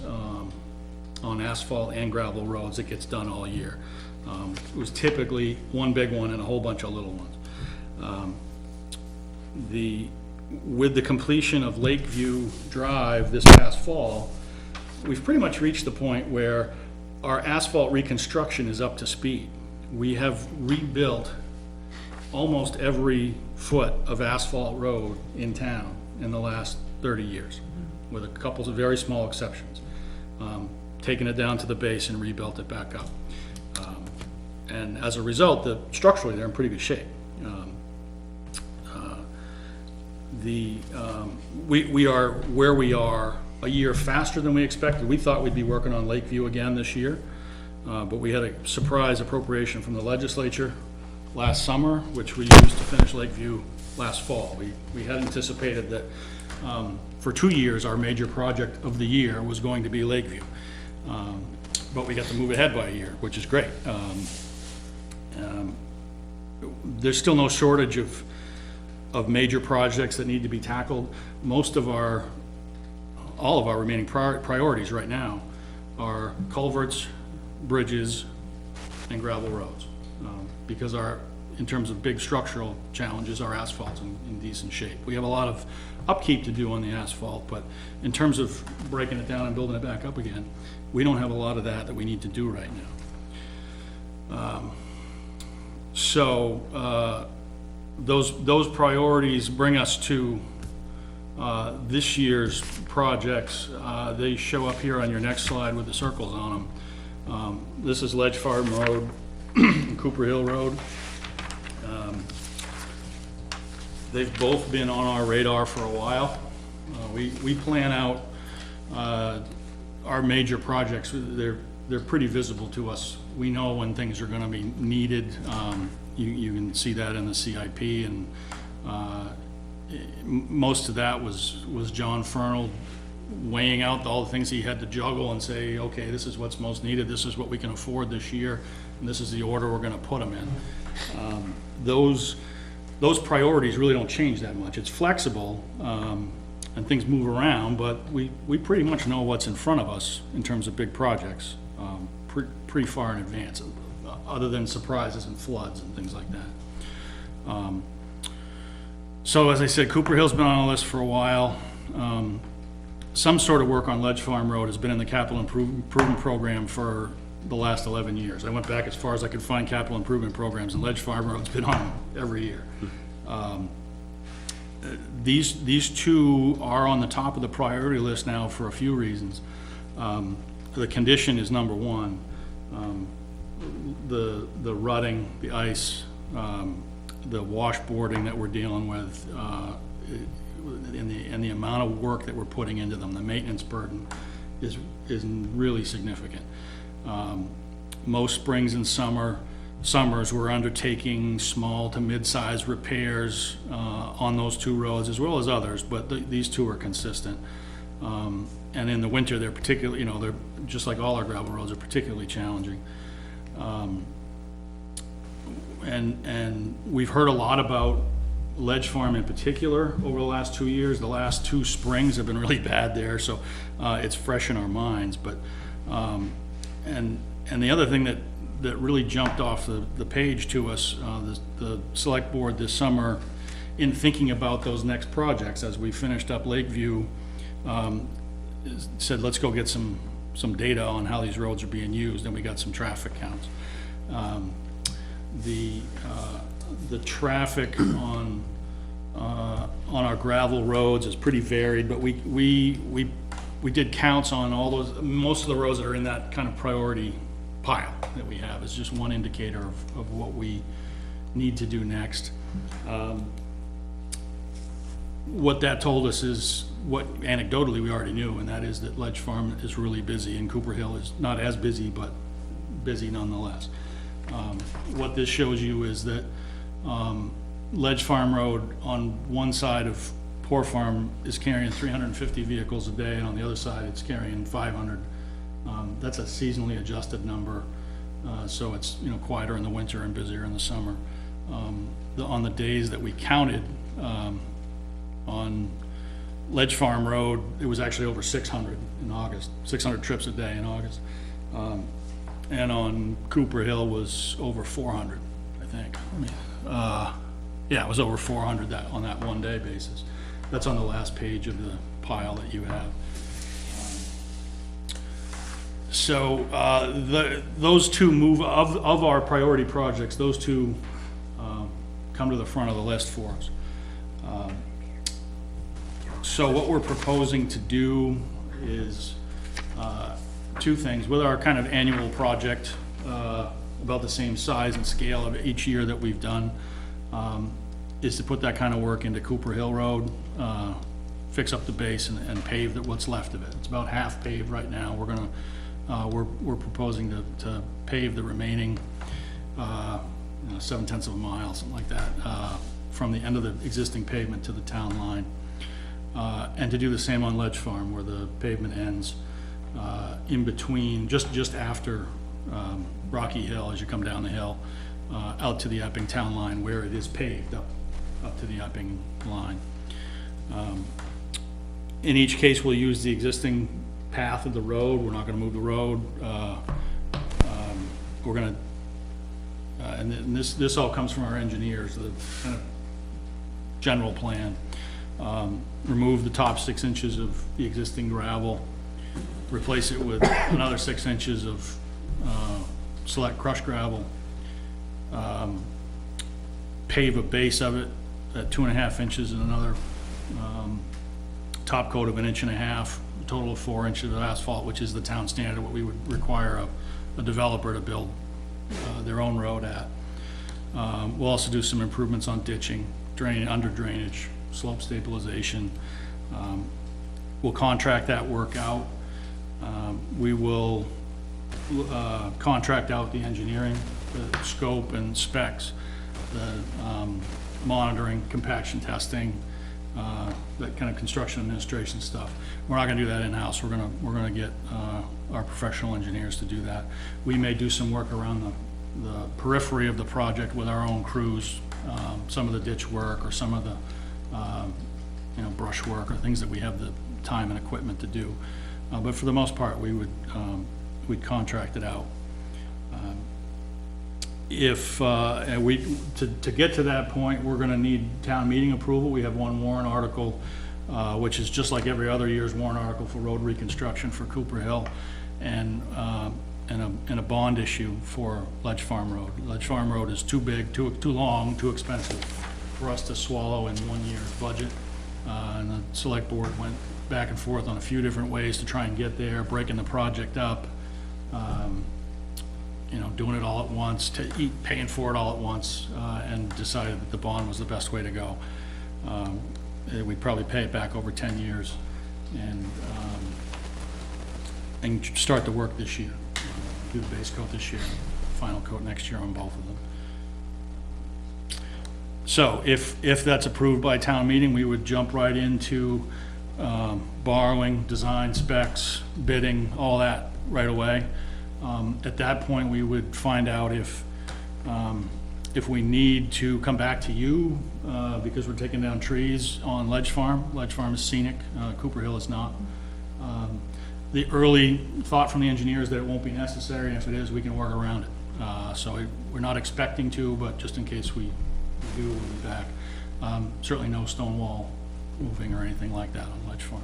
on asphalt and gravel roads that gets done all year. It was typically one big one and a whole bunch of little ones. With the completion of Lakeview Drive this past fall, we've pretty much reached the point where our asphalt reconstruction is up to speed. We have rebuilt almost every foot of asphalt road in town in the last 30 years, with a couple of very small exceptions. Taken it down to the base and rebuilt it back up. And as a result, structurally, they're in pretty good shape. We are where we are a year faster than we expected. We thought we'd be working on Lakeview again this year, but we had a surprise appropriation from the legislature last summer, which we used to finish Lakeview last fall. We had anticipated that for 2 years, our major project of the year was going to be Lakeview. But we got to move ahead by a year, which is great. There's still no shortage of major projects that need to be tackled. All of our remaining priorities right now are culverts, bridges, and gravel roads. Because in terms of big structural challenges, our asphalt's in decent shape. We have a lot of upkeep to do on the asphalt, but in terms of breaking it down and building it back up again, we don't have a lot of that we need to do right now. Those priorities bring us to This year's projects, they show up here on your next slide with the circles on them. This is Ledge Farm Road, and Cooper Hill Road. They've both been on our radar for a while. We plan out our major projects. They're pretty visible to us. We know when things are gonna be needed. You can see that in the CIP, and most of that was John Fernald weighing out all the things he had to juggle and say, okay, this is what's most needed, this is what we can afford this year, and this is the order we're gonna put them in. Those priorities really don't change that much. It's flexible, and things move around, but we pretty much know what's in front of us in terms of big projects, pretty far in advance, other than surprises and floods and things like that. So as I said, Cooper Hill's been on the list for a while. Some sort of work on Ledge Farm Road has been in the capital improvement program for the last 11 years. I went back as far as I could find capital improvement programs, and Ledge Farm Road's been on every year. These two are on the top of the priority list now for a few reasons. The condition is number one. The rutting, the ice, the washboarding that we're dealing with, and the amount of work that we're putting into them, the maintenance burden is really significant. Most springs and summers we're undertaking small to mid-size repairs on those two roads, as well as others, but these two are consistent. And in the winter, they're particularly, they're just like all our gravel roads, are particularly challenging. And we've heard a lot about Ledge Farm in particular over the last 2 years. The last two springs have been really bad there, so it's fresh in our minds. But and the other thing that really jumped off the page to us, the select board this summer, in thinking about those next projects as we finished up Lakeview, said let's go get some data on how these roads are being used, and we got some traffic counts. The traffic on our gravel roads is pretty varied, but we did counts on all those. Most of the roads that are in that kind of priority pile that we have is just one indicator of what we need to do next. What that told us is what anecdotally we already knew, and that is that Ledge Farm is really busy, and Cooper Hill is not as busy, but busy nonetheless. What this shows you is that Ledge Farm Road on one side of Poor Farm is carrying 350 vehicles a day, and on the other side it's carrying 500. That's a seasonally adjusted number, so it's quieter in the winter and busier in the summer. On the days that we counted on Ledge Farm Road, it was actually over 600 in August, 600 trips a day in August. And on Cooper Hill was over 400, I think. Yeah, it was over 400 on that one day basis. That's on the last page of the pile that you have. So those two move, of our priority projects, those two come to the front of the list for us. So what we're proposing to do is two things. With our kind of annual project, about the same size and scale of each year that we've done, is to put that kind of work into Cooper Hill Road, fix up the base and pave what's left of it. It's about half paved right now. We're gonna, we're proposing to pave the remaining 7/10 of a mile, something like that, from the end of the existing pavement to the town line. And to do the same on Ledge Farm, where the pavement ends in between, just after Rocky Hill, as you come down the hill, out to the Epping town line, where it is paved up to the Epping line. In each case, we'll use the existing path of the road. We're not gonna move the road. We're gonna, and this all comes from our engineers, the kind of general plan. Remove the top 6 inches of the existing gravel, replace it with another 6 inches of select crushed gravel, pave a base of it at 2.5 inches and another top coat of 1.5 inches, a total of 4 inches of asphalt, which is the town standard, what we would require a developer to build their own road at. We'll also do some improvements on ditching, under drainage, slope stabilization. We'll contract that work out. We will contract out the engineering, the scope and specs, the monitoring, compaction testing, that kind of construction administration stuff. We're not gonna do that in-house. We're gonna get our professional engineers to do that. We may do some work around the periphery of the project with our own crews, some of the ditch work or some of the brush work or things that we have the time and equipment to do. But for the most part, we'd contract it out. To get to that point, we're gonna need town meeting approval. We have one warrant article, which is just like every other year's warrant article for road reconstruction for Cooper Hill, and a bond issue for Ledge Farm Road. Ledge Farm Road is too big, too long, too expensive for us to swallow in 1 year's budget. And the select board went back and forth on a few different ways to try and get there, breaking the project up, doing it all at once, paying for it all at once, and decided that the bond was the best way to go. We'd probably pay it back over 10 years and start the work this year. Do the base coat this year, final coat next year on both of them. So if that's approved by town meeting, we would jump right into borrowing, design, specs, bidding, all that right away. At that point, we would find out if we need to come back to you because we're taking down trees on Ledge Farm. Ledge Farm is scenic, Cooper Hill is not. The early thought from the engineer is that it won't be necessary, and if it is, we can work around it. So we're not expecting to, but just in case we do, we'll be back. Certainly no stone wall moving or anything like that on Ledge Farm.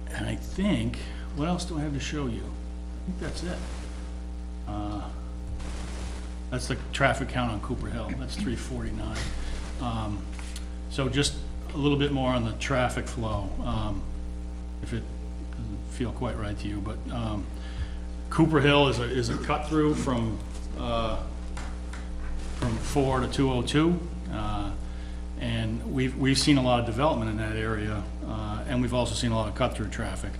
And I think, what else do I have to show you? I think that's it. That's the traffic count on Cooper Hill. That's 349. So just a little bit more on the traffic flow, if it doesn't feel quite right to you, but Cooper Hill is a cut through from 4 to 202, and we've seen a lot of development in that area, and we've also seen a lot of cut through traffic.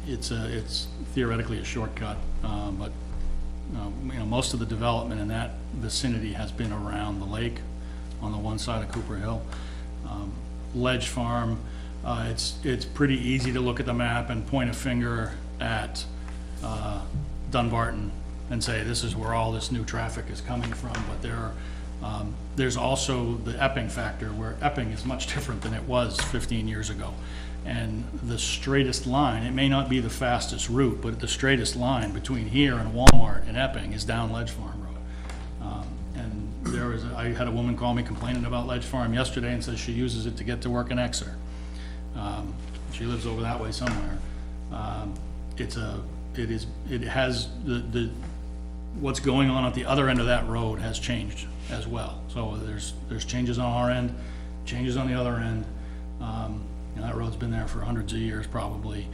It's theoretically a shortcut, but most of the development in that vicinity has been around the lake on the one side of Cooper Hill. Ledge Farm, it's pretty easy to look at the map and point a finger at Dunbarton and say this is where all this new traffic is coming from, but there's also the Epping factor, where Epping is much different than it was 15 years ago. And the straightest line, it may not be the fastest route, but the straightest line between here and Walmart and Epping is down Ledge Farm Road. And I had a woman call me complaining about Ledge Farm yesterday and says she uses it to get to work in Exeter. She lives over that way somewhere. It has what's going on at the other end of that road has changed as well. So there's changes on our end, changes on the other end. That road's been there for hundreds of years probably.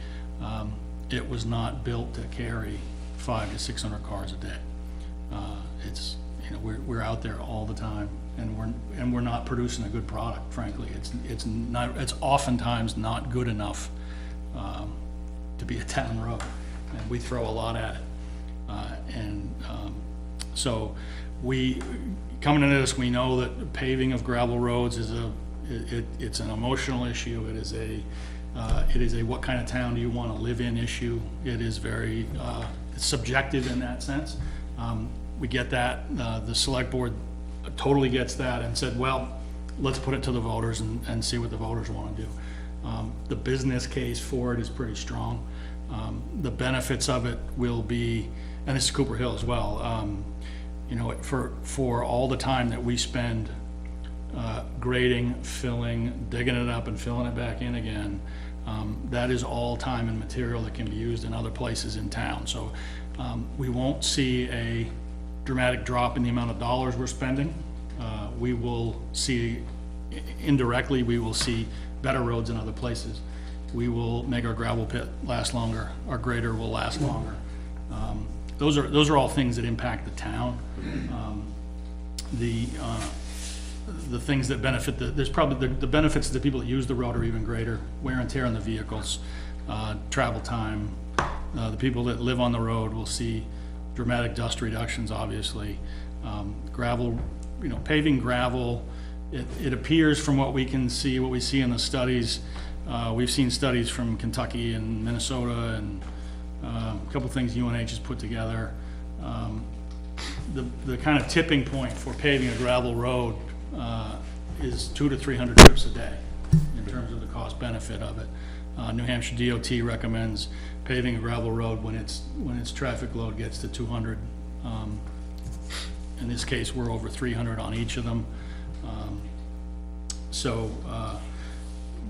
It was not built to carry 500 to 600 cars a day. We're out there all the time, and we're not producing a good product, frankly. It's oftentimes not good enough to be a town road, and we throw a lot at it. So coming into this, we know that paving of gravel roads is it's an emotional issue. It is a what kind of town do you want to live in issue. It is very subjective in that sense. We get that. The select board totally gets that and said, well, let's put it to the voters and see what the voters want to do. The business case for it is pretty strong. The benefits of it will be, and this is Cooper Hill as well, for all the time that we spend grading, filling, digging it up and filling it back in again, that is all time and material that can be used in other places in town. So we won't see a dramatic drop in the amount of dollars we're spending. We will see indirectly, we will see better roads in other places. We will make our gravel pit last longer, our grader will last longer. Those are all things that impact the town. The things that benefit, there's probably, the benefits to the people that use the road are even greater. Wear and tear on the vehicles, travel time. The people that live on the road will see dramatic dust reductions, obviously. Gravel, paving gravel, it appears from what we can see, what we see in the studies, we've seen studies from Kentucky and Minnesota and a couple things UNH has put together. The kind of tipping point for paving a gravel road is 200 to 300 trips a day in terms of the cost benefit of it. New Hampshire DOT recommends paving a gravel road when its traffic load gets to 200. In this case, we're over 300 on each of them.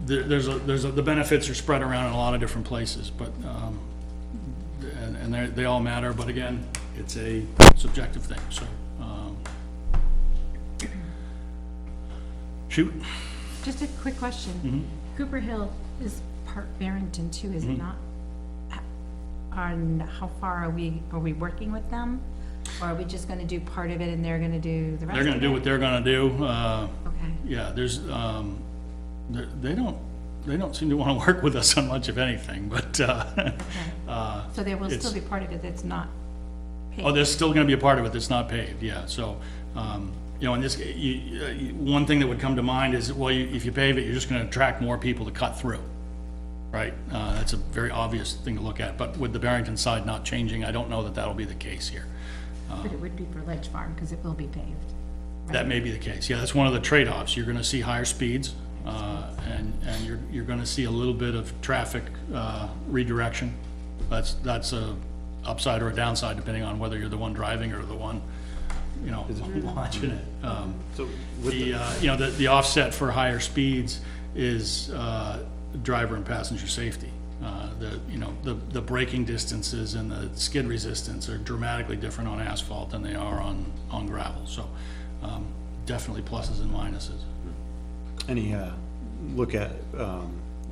The benefits are spread around in a lot of different places, but and they all matter. But again, it's a subjective thing. So shoot. Just a quick question. Cooper Hill is part Barrington too, is it not? On how far are we working with them? Or are we just gonna do part of it and they're gonna do the rest of it? They're gonna do what they're gonna do. Okay. Yeah, there's, they don't seem to wanna work with us on much of anything, but, So there will it's- still be part of it that's not paid? oh, there's still gonna be a part of it that's not paved, yeah, so, in this, one thing that would come to mind is, well, if you pave it, you're just gonna attract more people to cut through, right? That's a very obvious thing to look at, but with the Barrington side not changing, I don't know that that'll be the case here. But it would be for Ledge Farm, because it will be paved. That may be the case, yeah, that's one of the trade-offs, you're gonna see higher speeds, and you're gonna see a little bit of traffic, redirection. That's a upside or a downside, depending on whether you're the one driving or the one, watching it. So The offset for higher speeds is, driver and passenger safety. The braking distances and the skid resistance are dramatically different on asphalt than they are on gravel, so, definitely pluses and minuses. Any, look at,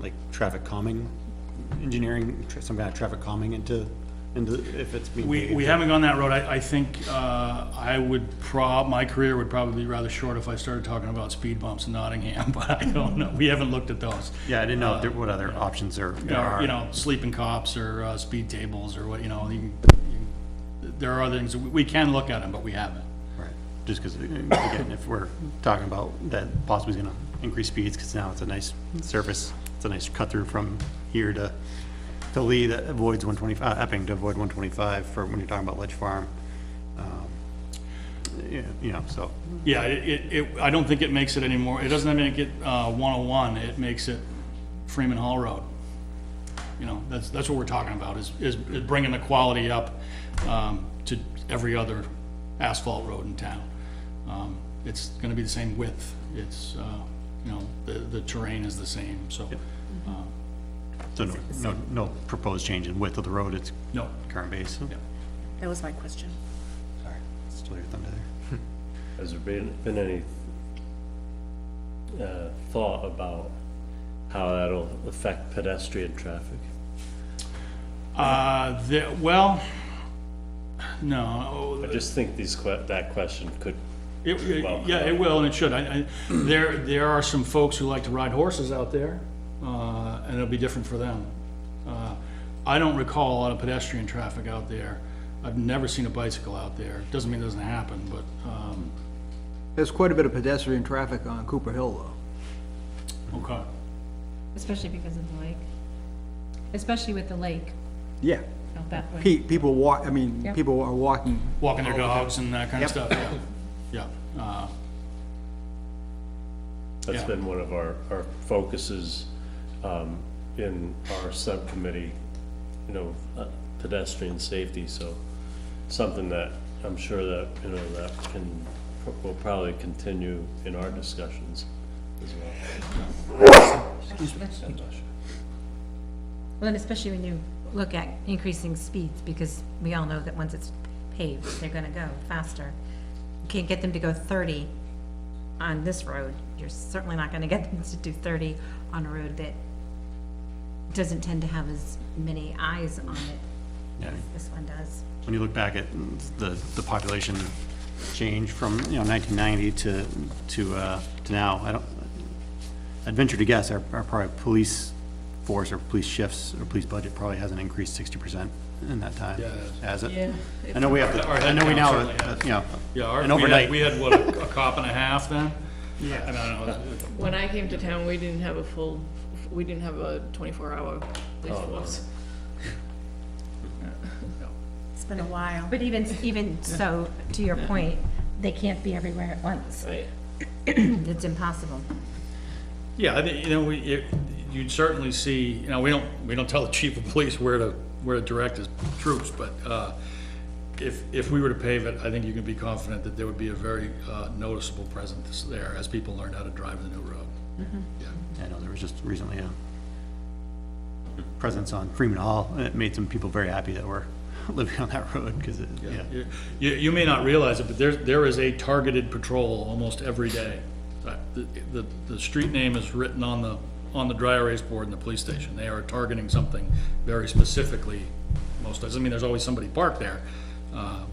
like traffic calming, engineering, some kind of traffic calming into if it's being We paved? haven't gone that road. I think, my career would probably be rather short if I started talking about speed bumps in Nottingham, but I don't know. We haven't looked at those. Yeah, I didn't know if what other options there are. Sleeping cops or, speed tables or what, there are other things, we can look at them, but we haven't. Right, just because, again, if we're talking about that possibly is gonna increase speeds, because now it's a nice surface, it's a nice cut through from here to Lee that avoids 125, Epping to avoid 125 for when you're talking about Ledge Farm. So. Yeah, I don't think it makes it anymore, it doesn't make it 101, it makes it Freeman Hall Road. That's what we're talking about, is bringing the quality up to every other asphalt road in town. It's gonna be the same width, it's, the terrain is the same, so. So no proposed change in width of the road, it's No. current base? Yeah. That was my question. Sorry, still your thunder there. Has there been any thought about how that'll affect pedestrian traffic? Well, no. I just think that question could, Yeah, it will and it should. There are some folks who like to ride horses out there, and it'll be different for them. I don't recall a lot of pedestrian traffic out there. I've never seen a bicycle out there. Doesn't mean it doesn't happen, but, There's quite a bit of pedestrian traffic on Cooper Hill, though. okay. Especially because of the lake. Especially with the lake Yeah. out that way. People walk, Yep. people are walking. Walking their dogs and that kind of Yep. stuff, yeah. that's Yeah. been one of our focuses in our subcommittee, pedestrian safety, so something that I'm sure that, will probably continue in our discussions as well. Well, and especially when you look at increasing speeds, because we all know that once it's paved, they're gonna go faster. You can't get them to go 30 on this road. You're certainly not gonna get them to do 30 on a road that doesn't tend to have as many eyes on it Yeah. as this one does. When you look back at the population change from, 1990 to now, I'd venture to guess our probably police force or police shifts or police budget probably hasn't increased 60% in that time. Yeah, it Has it? Yeah. I know we have, Our I know we headcount now, certainly has. Yeah, an overnight. we had what, a cop and a half then? Yeah. I don't know. When I came to town, we didn't have a 24-hour police force. It's been a while. But even so, to your point, they can't be everywhere at once. Right. It's impossible. Yeah, I think, you'd certainly see, we don't tell the chief of police where to direct his troops, but, if we were to pave it, I think you can be confident that there would be a very, noticeable presence there as people learn how to drive the new road. Yeah. I know there was just recently a presence on Freeman Hall, and it made some people very happy that we're living on that road, because yeah. You may not realize it, but there is a targeted patrol almost every day. The street name is written on the dry erase board in the police station. They are targeting something very specifically. Most, doesn't mean there's always somebody parked there,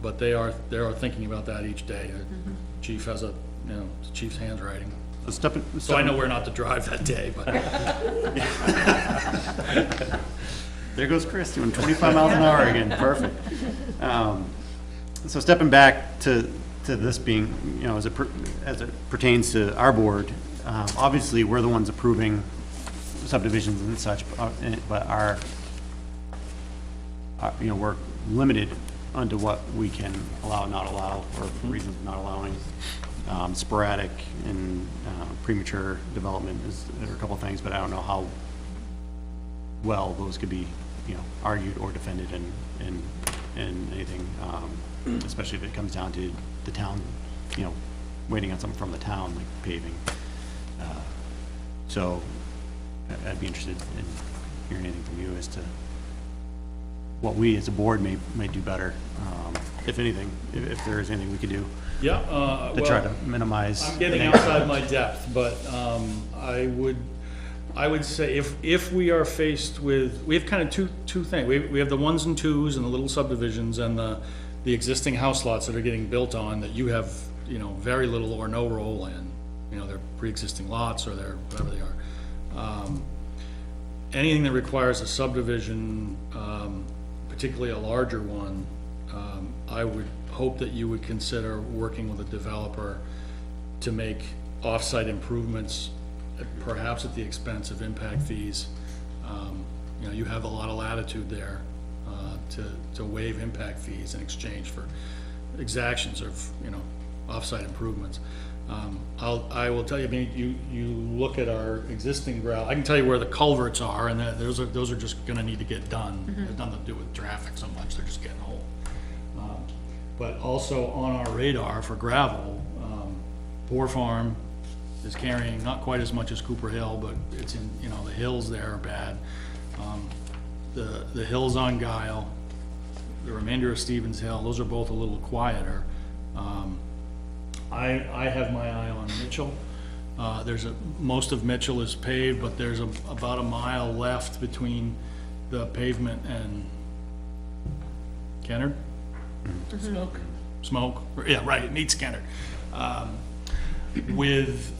but they are thinking about that each day. Chief has the chief's handwriting. So I know where not to drive that day, but. There goes Chris doing 25 miles an hour again, perfect. So stepping back to this being, as it pertains to our board, obviously, we're the ones approving subdivisions and such, but we're limited onto what we can allow, not allow, or for reasons of not allowing. Sporadic and premature development are a couple things, but I don't know how well those could be, argued or defended in anything, especially if it comes down to the town, waiting on something from the town, like paving. So I'd be interested in hearing anything from you as to what we as a board may do better, if anything, if there is anything we could do Yeah, to try to minimize. I'm getting outside my depth, but I would say if we are faced with, we have kind of two things. We have the ones and twos and the little subdivisions and the existing house lots that are getting built on that you have, very little or no role in. They're pre-existing lots or they're whatever they are. Anything that requires a subdivision, particularly a larger one, I would hope that you would consider working with a developer to make off-site improvements, perhaps at the expense of impact fees. You have a lot of latitude there to waive impact fees in exchange for exactions of, off-site improvements. I will tell you, you look at our existing gravel, I can tell you where the culverts are, and those are just gonna need to get done. It has nothing to do with traffic so much, they're just getting old. But also on our radar for gravel, Boar Farm is carrying not quite as much as Cooper Hill, but it's in, the hills there are bad. The hills on Guile, the remainder of Stevens Hill, those are both a little quieter. I have my eye on Mitchell. Most of Mitchell is paved, but there's about a mile left between the pavement and Kennard? Smoke, yeah, right, it meets Kennard. With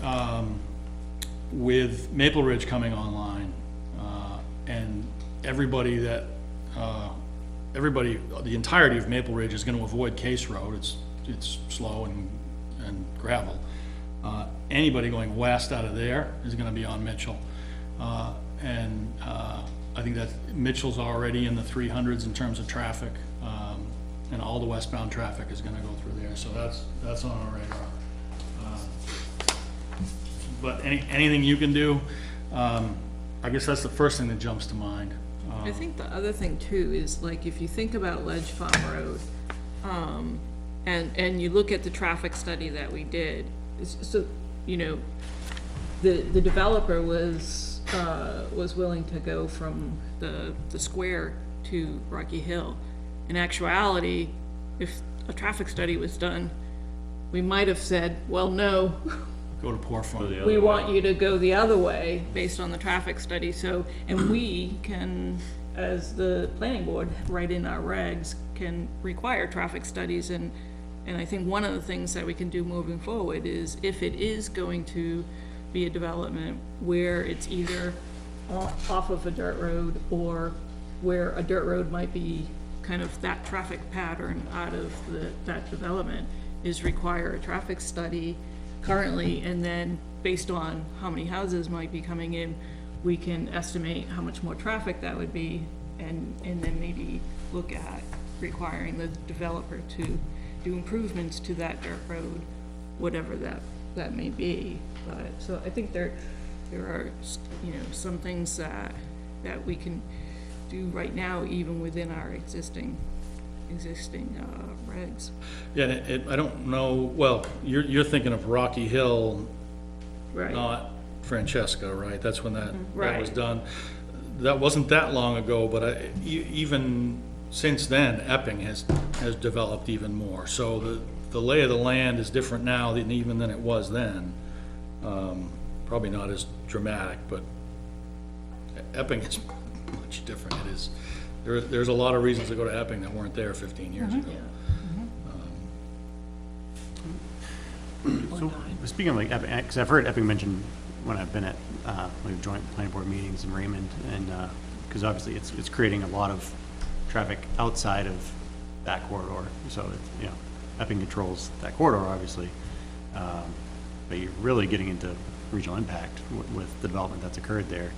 Maple Ridge coming online, and the entirety of Maple Ridge is gonna avoid Case Road, it's slow and gravel. Anybody going west out of there is gonna be on Mitchell. I think that Mitchell's already in the 300s in terms of traffic, and all the westbound traffic is gonna go through there, so that's on our radar. But anything you can do, I guess that's the first thing that jumps to mind. I think the other thing too is, like, if you think about Ledge Farm Road, and you look at the traffic study that we did, so, the developer was willing to go from the square to Rocky Hill. In actuality, if a traffic study was done, we might have said, well, no, go to poor form. the other we way. want you to go the other way based on the traffic study, so, and we can, as the planning board, write in our regs, can require traffic studies, and I think one of the things that we can do moving forward is if it is going to be a development where it's either off of a dirt road or where a dirt road might be kind of that traffic pattern out of that development, is require a traffic study currently, and then based on how many houses might be coming in, we can estimate how much more traffic that would be, and then maybe look at requiring the developer to do improvements to that dirt road, whatever that may be. But, so I think there are, some things that we can do right now, even within our existing regs. Yeah, I don't know, well, you're thinking of Rocky Hill, Right. not Francesca, right? That's when that was Right. done. That wasn't that long ago, but even since then, Epping has developed even more. So the lay of the land is different now than even than it was then. Probably not as dramatic, but Epping is much different. It is, there's a lot of reasons to go to Epping that weren't there 15 years ago. So, speaking of like Epping, because I've heard Epping mentioned when I've been at like joint planning board meetings in Raymond, and because obviously it's creating a lot of traffic outside of that corridor. So Epping controls that corridor, obviously, but you're really getting into regional impact with the development that's occurred there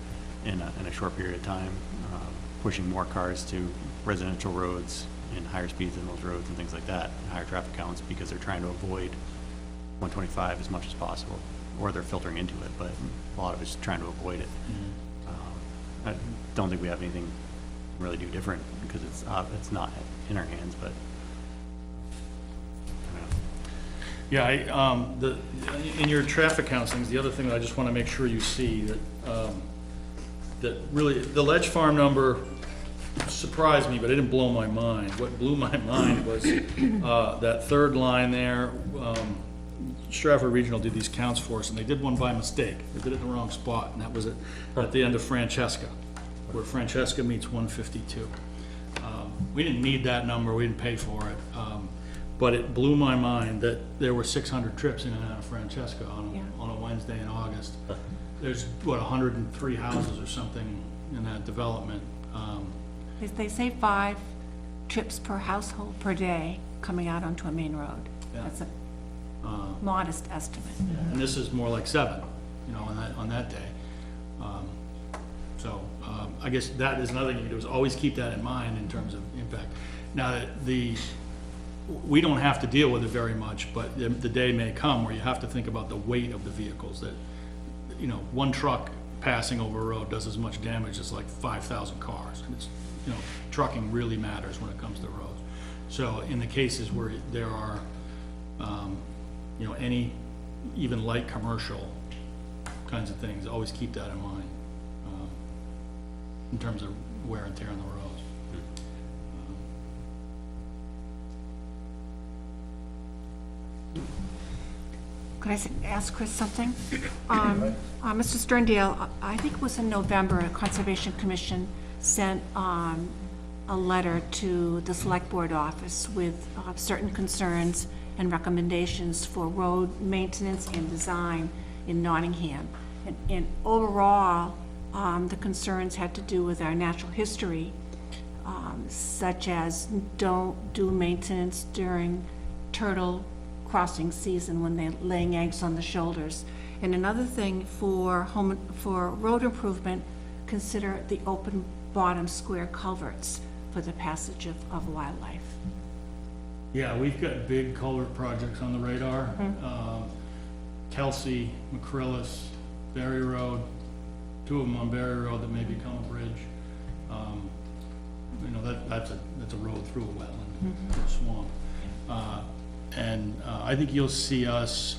in a short period of time, pushing more cars to residential roads and higher speeds in those roads and things like that, higher traffic counts, because they're trying to avoid 125 as much as possible, or they're filtering into it, but a lot of it's trying to avoid it. I don't think we have anything to really do different, because it's not in our hands, but Yeah, in your traffic counts things, the other thing that I just want to make sure you see, that really, the Ledge Farm number surprised me, but it didn't blow my mind. What blew my mind was that third line there. Stratford Regional did these counts for us, and they did one by mistake. They did it in the wrong spot, and that was at the end of Francesca, where Francesca meets 152. We didn't need that number, we didn't pay for it, but it blew my mind that there were 600 trips in and out of Francesca on a Wednesday in August. There's, 103 houses or something in that development. They say 5 trips per household per day coming out onto a main road. Yeah. That's a modest estimate. And this is more like 7, on that day. I guess that is another thing you can do, is always keep that in mind in terms of impact. Now, we don't have to deal with it very much, but the day may come where you have to think about the weight of the vehicles, that, one truck passing over a road does as much damage as like 5,000 cars. And it's, trucking really matters when it comes to roads. So in the cases where there are, any even light commercial kinds of things, always keep that in mind, in terms of wear and tear on the roads. Could I ask Chris something? Mr. Sterndale, I think it was in November, a Conservation Commission sent a letter to the Select Board office with certain concerns and recommendations for road maintenance and design in Nottingham. And overall, the concerns had to do with our natural history, such as don't do maintenance during turtle crossing season when they're laying eggs on the shoulders. And another thing for road improvement, consider the open bottom square culverts for the passage of wildlife. Yeah, we've got big culvert projects on the radar. Kelsey, McCrillis, Berry Road, 2 of them on Berry Road that may become a bridge. That's a road through a wetland, or a swamp. And I think you'll see us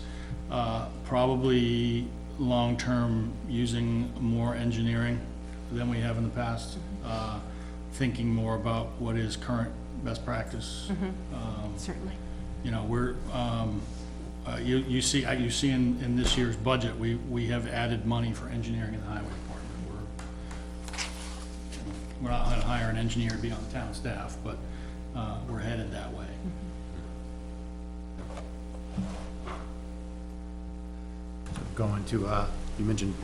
probably long-term using more engineering than we have in the past, thinking more about what is current best practice. Certainly. you see in this year's budget, we have added money for engineering in the highway department. We're not gonna hire an engineer to be on the town staff, but, we're headed that way. Going to, you mentioned,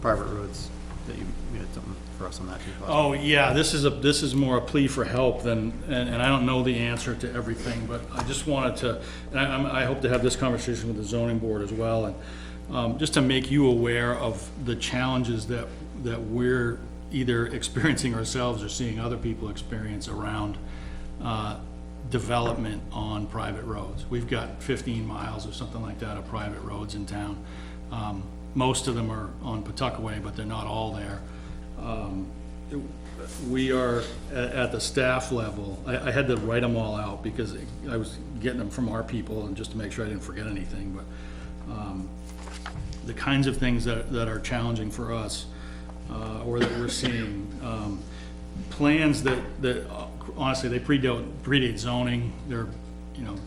private roads, that you had something for us on that too. Oh, yeah, this is more a plea for help than, and I don't know the answer to everything, but I just wanted to, and I hope to have this conversation with the zoning board as well, and just to make you aware of the challenges that we're either experiencing ourselves or seeing other people experience around development on private roads. We've got 15 miles or something like that of private roads in town. Most of them are on Pawtuckaway, but they're not all there. We are, at the staff level, I had to write them all out because I was getting them from our people and just to make sure I didn't forget anything, but the kinds of things that are challenging for us, or that we're seeing, plans that honestly, they predate zoning. They're,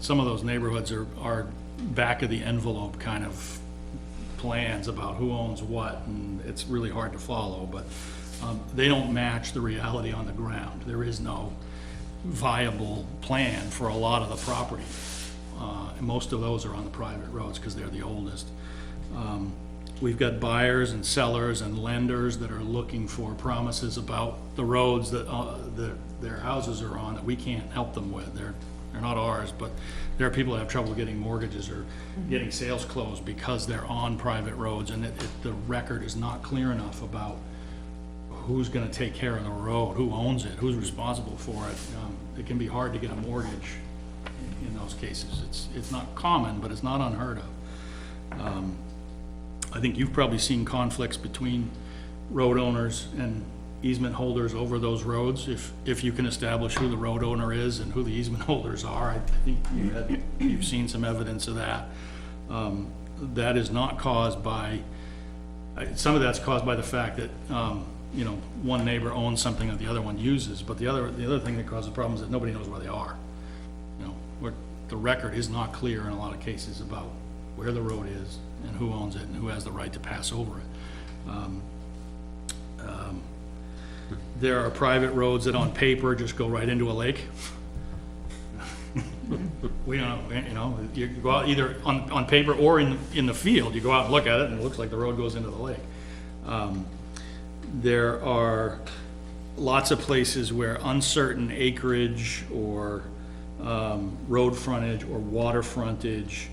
some of those neighborhoods are back of the envelope kind of plans about who owns what, and it's really hard to follow, but they don't match the reality on the ground. There is no viable plan for a lot of the property. And most of those are on the private roads because they're the oldest. We've got buyers and sellers and lenders that are looking for promises about the roads that their houses are on that we can't help them with. They're not ours, but there are people that have trouble getting mortgages or getting sales closed because they're on private roads, and the record is not clear enough about who's gonna take care of the road, who owns it, who's responsible for it. It can be hard to get a mortgage in those cases. It's not common, but it's not unheard of. I think you've probably seen conflicts between road owners and easement holders over those roads. If you can establish who the road owner is and who the easement holders are, I think you've seen some evidence of that. That is not caused by, some of that's caused by the fact that, one neighbor owns something that the other one uses, but the other thing that causes problems is that nobody knows where they are. Where the record is not clear in a lot of cases about where the road is and who owns it and who has the right to pass over it. There are private roads that on paper just go right into a lake. We don't, you go out either on paper or in the field, you go out and look at it and it looks like the road goes into the lake. There are lots of places where uncertain acreage or road frontage or water frontage,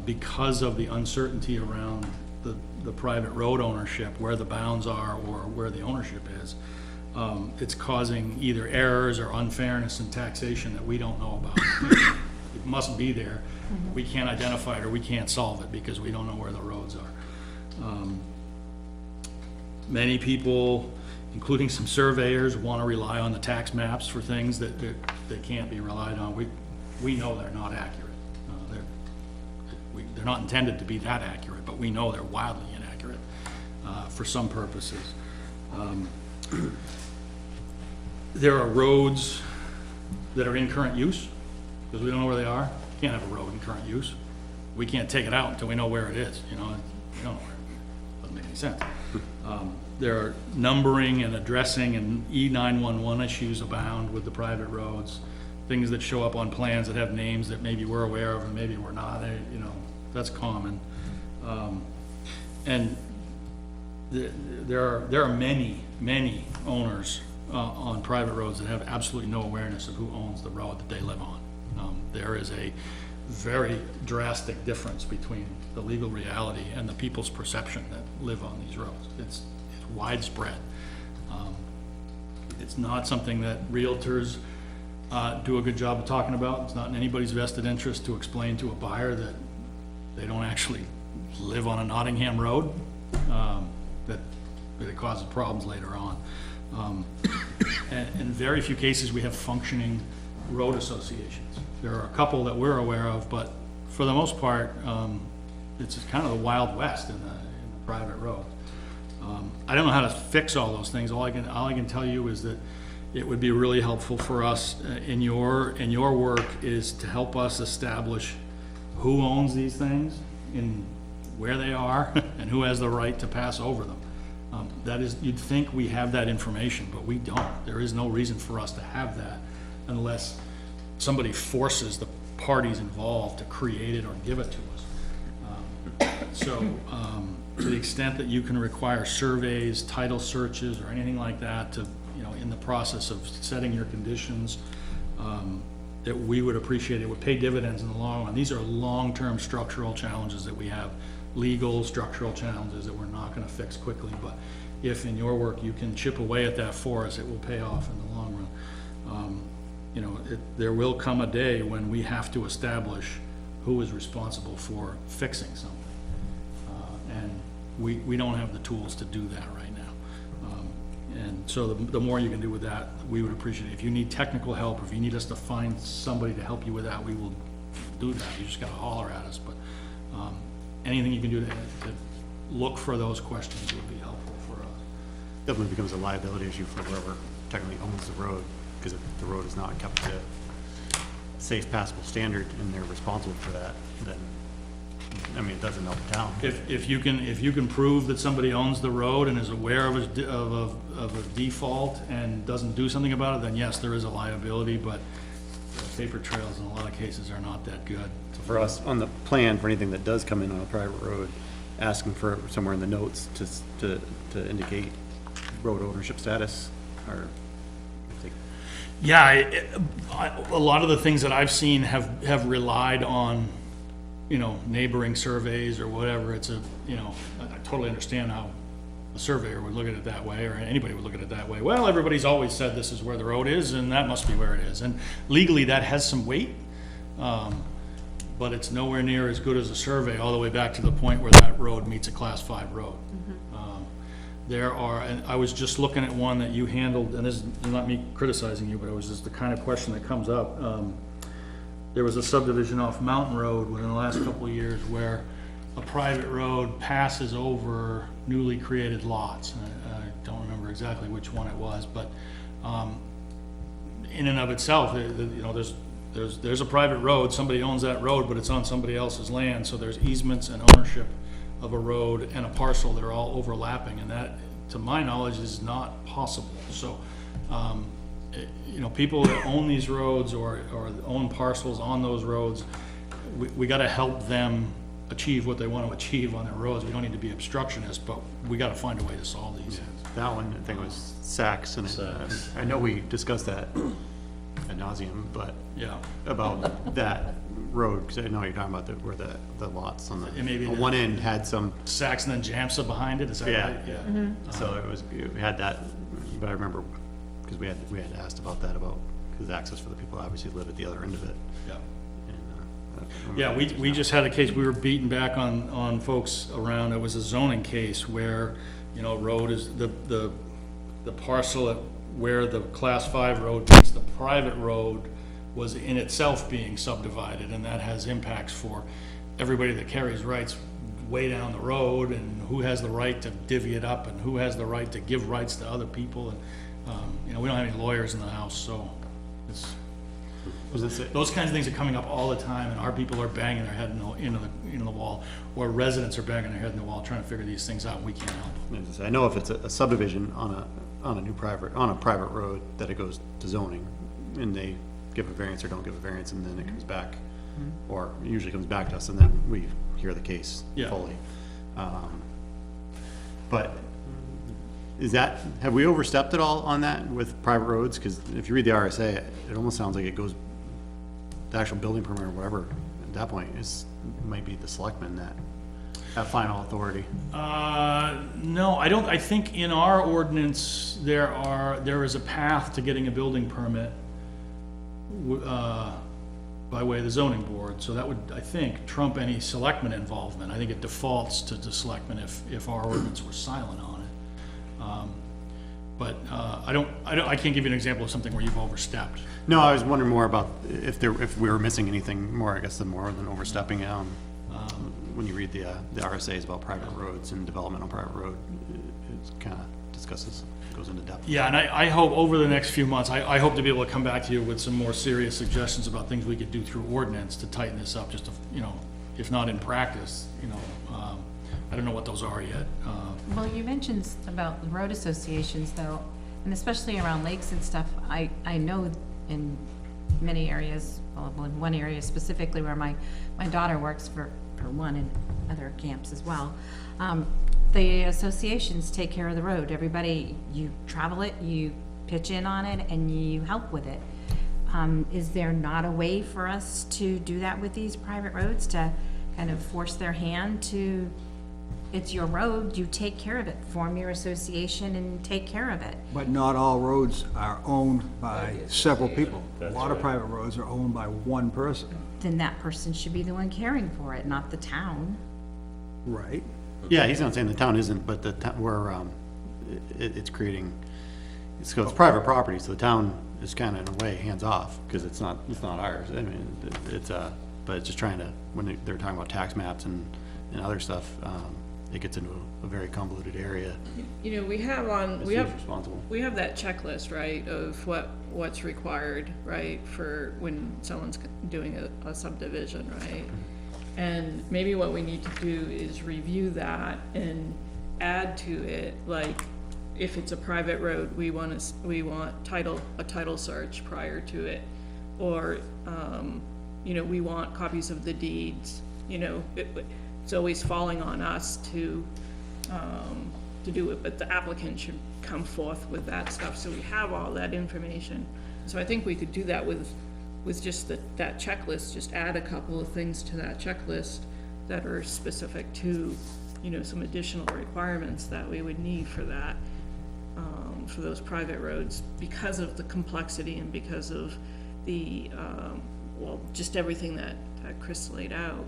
because of the uncertainty around the private road ownership, where the bounds are or where the ownership is, it's causing either errors or unfairness in taxation that we don't know about. It must be there. We can't identify it or we can't solve it because we don't know where the roads are. Many people, including some surveyors, want to rely on the tax maps for things that can't be relied on. We know they're not accurate. They're not intended to be that accurate, but we know they're wildly inaccurate for some purposes. There are roads that are in current use, because we don't know where they are. Can't have a road in current use. We can't take it out until we know where it is, we don't know where it is. Doesn't make any sense. There are numbering and addressing and E911 issues abound with the private roads, things that show up on plans that have names that maybe we're aware of and maybe we're not, that's common. And there are many owners on private roads that have absolutely no awareness of who owns the road that they live on. There is a very drastic difference between the legal reality and the people's perception that live on these roads. It's widespread. It's not something that realtors do a good job of talking about. It's not in anybody's vested interest to explain to a buyer that they don't actually live on a Nottingham road, that it causes problems later on. And in very few cases, we have functioning road associations. There are a couple that we're aware of, but for the most part, it's kind of the Wild West in the private road. I don't know how to fix all those things. All I can tell you is that it would be really helpful for us in your work is to help us establish who owns these things and where they are and who has the right to pass over them. That is, you'd think we have that information, but we don't. There is no reason for us to have that unless somebody forces the parties involved to create it or give it to us. To the extent that you can require surveys, title searches, or anything like that to, you know, in the process of setting your conditions, that we would appreciate. It would pay dividends in the long run. These are long-term structural challenges that we have, legal structural challenges that we're not gonna fix quickly, but if in your work you can chip away at that for us, it will pay off in the long run. You know, there will come a day when we have to establish who is responsible for fixing something. And we don't have the tools to do that right now. And so the more you can do with that, we would appreciate it. If you need technical help, or if you need us to find somebody to help you with that, we will do that. You just gotta holler at us, but, anything you can do to look for those questions would be helpful for us. Definitely becomes a liability issue for whoever technically owns the road, because if the road is not kept to safe passable standard and they're responsible for that, then, I mean, it doesn't help the town. If you can prove that somebody owns the road and is aware of a default and doesn't do something about it, then yes, there is a liability, but paper trails in a lot of cases are not that good. So for us, on the plan, for anything that does come in on a private road, asking for somewhere in the notes to indicate road ownership status, or I think. Yeah, a lot of the things that I've seen have relied on, you know, neighboring surveys or whatever. It's you know, I totally understand how a surveyor would look at it that way, or anybody would look at it that way. Well, everybody's always said this is where the road is, and that must be where it is. And legally, that has some weight, but it's nowhere near as good as a survey, all the way back to the point where that road meets a Class 5 road. There are, and I was just looking at one that you handled, and this is not me criticizing you, but it was just the kind of question that comes up. There was a subdivision off Mountain Road within the last couple of years where a private road passes over newly created lots. I don't remember exactly which one it was, but in and of itself, you know, there's a private road, somebody owns that road, but it's on somebody else's land, so there's easements and ownership of a road and a parcel that are all overlapping, and that, to my knowledge, is not possible. So, you know, people that own these roads or own parcels on those roads, we gotta help them achieve what they want to achieve on their roads. We don't need to be obstructionists, but we gotta find a way to solve these. That one, I think it was Saks, and I know we discussed that ad nauseum, but Yeah. about that road, because I know you're talking about where the lots on It may be on the- one end had some, Saks and then Jamsa behind it, is that yeah, right? yeah. So it was, we had that, but I remember, because we had asked about that, because access for the people who obviously live at the other end of it. Yeah. And, Yeah, we just had a case, we were beating back on folks around, it was a zoning case where, you know, road is, the parcel at where the Class 5 road meets the private road was in itself being subdivided, and that has impacts for everybody that carries rights way down the road, and who has the right to divvy it up, and who has the right to give rights to other people, and, you know, we don't have any lawyers in the house, so it's, those kinds of things are coming up all the time, and our people are banging their head into the wall, or residents are banging their head in the wall trying to figure these things out, and we can't help. I know if it's a subdivision on a private road, that it goes to zoning, and they give a variance or don't give a variance, and then it comes back, or it usually comes back to us, and then we hear the case Yeah. fully. But have we overstepped at all on that with private roads? Because if you read the RSA, it almost sounds like it goes, the actual building permit or whatever, at that point, it might be the selectmen that have final authority. No, I don't, I think in our ordinance, there is a path to getting a building permit by way of the zoning board, so that would, I think, trump any selectman involvement. I think it defaults to the selectmen if our ordinance were silent on it. But I can't give you an example of something where you've overstepped. No, I was wondering more about if we were missing anything more, I guess, more than overstepping. When you read the RSA's about private roads and development on private road, it kind of discusses. goes into depth. Yeah, and I hope over the next few months, I hope to be able to come back to you with some more serious suggestions about things we could do through ordinance to tighten this up, just to, you know, if not in practice, you know, I don't know what those are yet. Well, you mentioned about the road associations though, and especially around lakes and stuff, I know in many areas, well, in one area specifically where my daughter works for one and other camps as well, the associations take care of the road. Everybody, you travel it, you pitch in on it, and you help with it. Is there not a way for us to do that with these private roads, to kind of force their hand to, it's your road, you take care of it, form your association and take care of it? But not all roads are owned by several people. A That's lot of right. private roads are owned by one person. Then that person should be the one caring for it, not the town. Right. Yeah, he's not saying the town isn't, but the town, we're, it's creating, it's private property, so the town is kind of in a way hands-off, because it's not ours. I mean, it's, but it's just trying to, when they're talking about tax maps and other stuff, it gets into a very convoluted area. You know, we have on, It's we who's have, responsible. we have that checklist, right, of what's required, right, for when someone's doing a subdivision, right? And maybe what we need to do is review that and add to it, like, if it's a private road, we want a title search prior to it. Or, you know, we want copies of the deeds, you know, it's always falling on us to do it, but the applicant should come forth with that stuff, so we have all that information. So I think we could do that with just that checklist, just add a couple of things to that checklist that are specific to, you know, some additional requirements that we would need for that, for those private roads, because of the complexity and because of the, well, just everything that Chris laid out.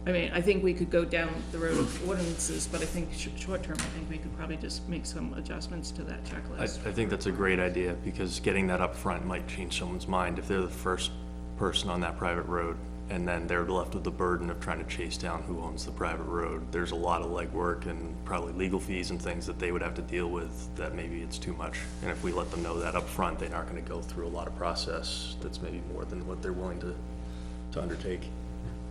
I mean, I think we could go down the road of ordinances, but I think short term, I think we could probably just make some adjustments to that I checklist. think that's a great idea, because getting that up front might change someone's mind if they're the first person on that private road, and then they're left with the burden of trying to chase down who owns the private road. There's a lot of legwork and probably legal fees and things that they would have to deal with, that maybe it's too much. And if we let them know that up front, they aren't gonna go through a lot of process that's maybe more than what they're willing to undertake.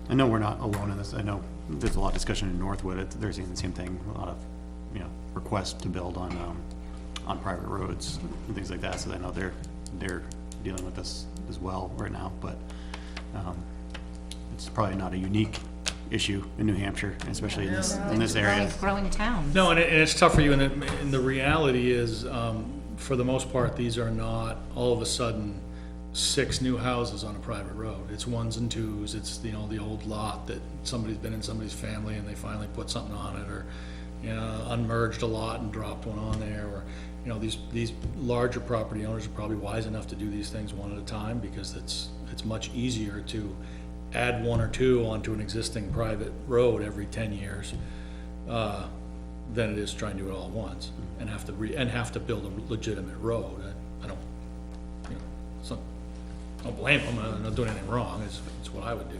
I know we're not alone in this. I know there's a lot of discussion in Northwood. They're seeing the same thing, a lot of, you know, requests to build on private roads and things like that. So I know they're dealing with this as well right now, but, it's probably not a unique issue in New Hampshire, especially in this area. Growing towns. No, and it's tough for you, and the reality is, for the most part, these are not all of a sudden 6 new houses on a private road. It's ones and twos. It's, you know, the old lot that somebody's been in somebody's family and they finally put something on it, or, you know, unmerged a lot and dropped one on there, or, you know, these larger property owners are probably wise enough to do these things one at a time, because it's much easier to add 1 or 2 onto an existing private road every 10 years, than it is trying to do it all at once, and have to build a legitimate road. I don't, you know, I don't blame them, I'm not doing anything wrong, it's what I would do.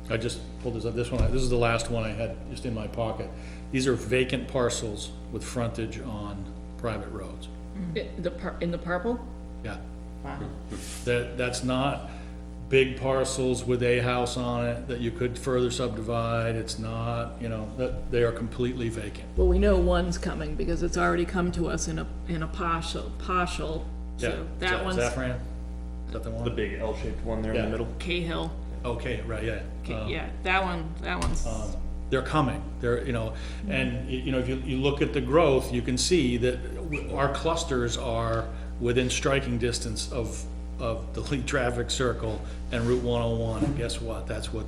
I just pulled this up, this is the last one I had just in my pocket. These are vacant parcels with frontage on private roads. In the purple? Yeah. That's not big parcels with a house on it that you could further subdivide, it's not, you know, that they are completely vacant. Well, we know one's coming because it's already come to us in a partial, Yeah. so that one's Zafran? Is that the one? The big L-shaped one there in Yeah. the middle. Cahill. Okay, right, yeah. Yeah, that one's, They're coming, they're, you know, and, you know, if you look at the growth, you can see that our clusters are within striking distance of the lead traffic circle and Route 101, and guess what? That's what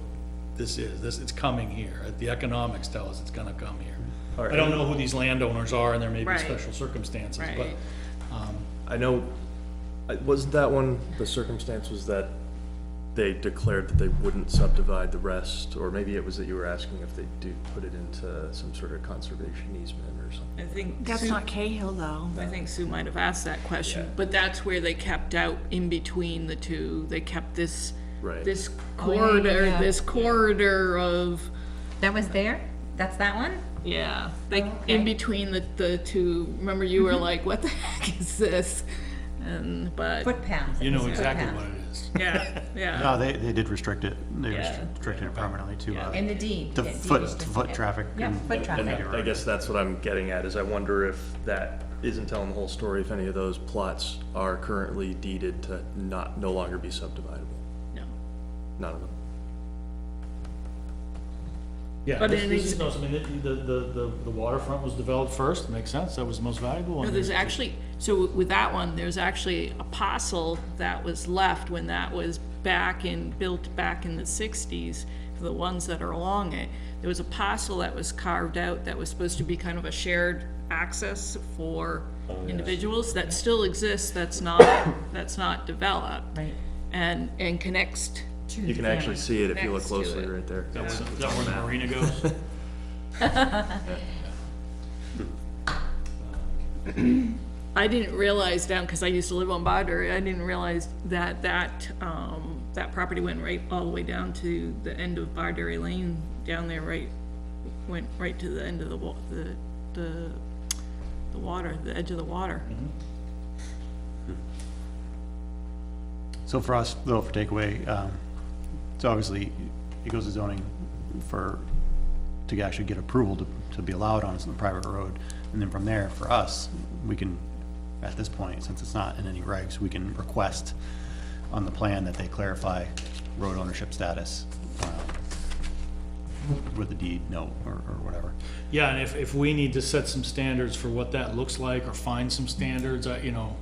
this is. It's coming here. The economics tell us it's gonna come here. I don't know who these landowners are, and there may be Right. special circumstances, but, Right. I know, wasn't that one, the circumstance was that they declared that they wouldn't subdivide the rest, or maybe it was that you were asking if they do put it into some sort of conservation easement or something? I think. That's Sue- not Cahill, though. I think Sue might have asked that question, Yeah. but that's where they kept out in between the two. They kept this, Right. this Oh, yeah, yeah, yeah. corridor of, That was there? That's that one? Yeah, like in between the two, remember you were like, what the heck is this? And, but, Footpath. You know exactly what it is. yeah, yeah. No, they did restrict it. They Yeah. restricted it permanently to, In the deed. to the deed foot restricted it. traffic. Yeah, and- foot And traffic. I guess that's what I'm getting at, is I wonder if that isn't telling the whole story, if any of those plots are currently deeded to no longer be subdividable. No. None of them. Yeah, But this in this ex- is, no, I mean, the waterfront was developed first, makes sense, that was the most valuable one. No, there's actually, so with that one, there's actually a parcel that was left when that was built back in the sixties, for the ones that are along it. There was a parcel that was carved out that was supposed to be kind of a shared access for individuals, that still exists, that's not developed. Right. And connects You can actually see it if you look Next to closely it. right there. Is that where the marina goes? I didn't realize down, because I used to live on Bardary, I didn't realize that that property went right, all the way down to the end of Bardary Lane, down there, went right to the end of the water, the edge of the water. So for us, though, for takeaway, so obviously, it goes to zoning to actually get approval to be allowed on a private road. And then from there, for us, we can, at this point, since it's not in any regs, we can request on the plan that they clarify road ownership status with the deed note or whatever. Yeah, and if we need to set some standards for what that looks like, or find some standards, you know,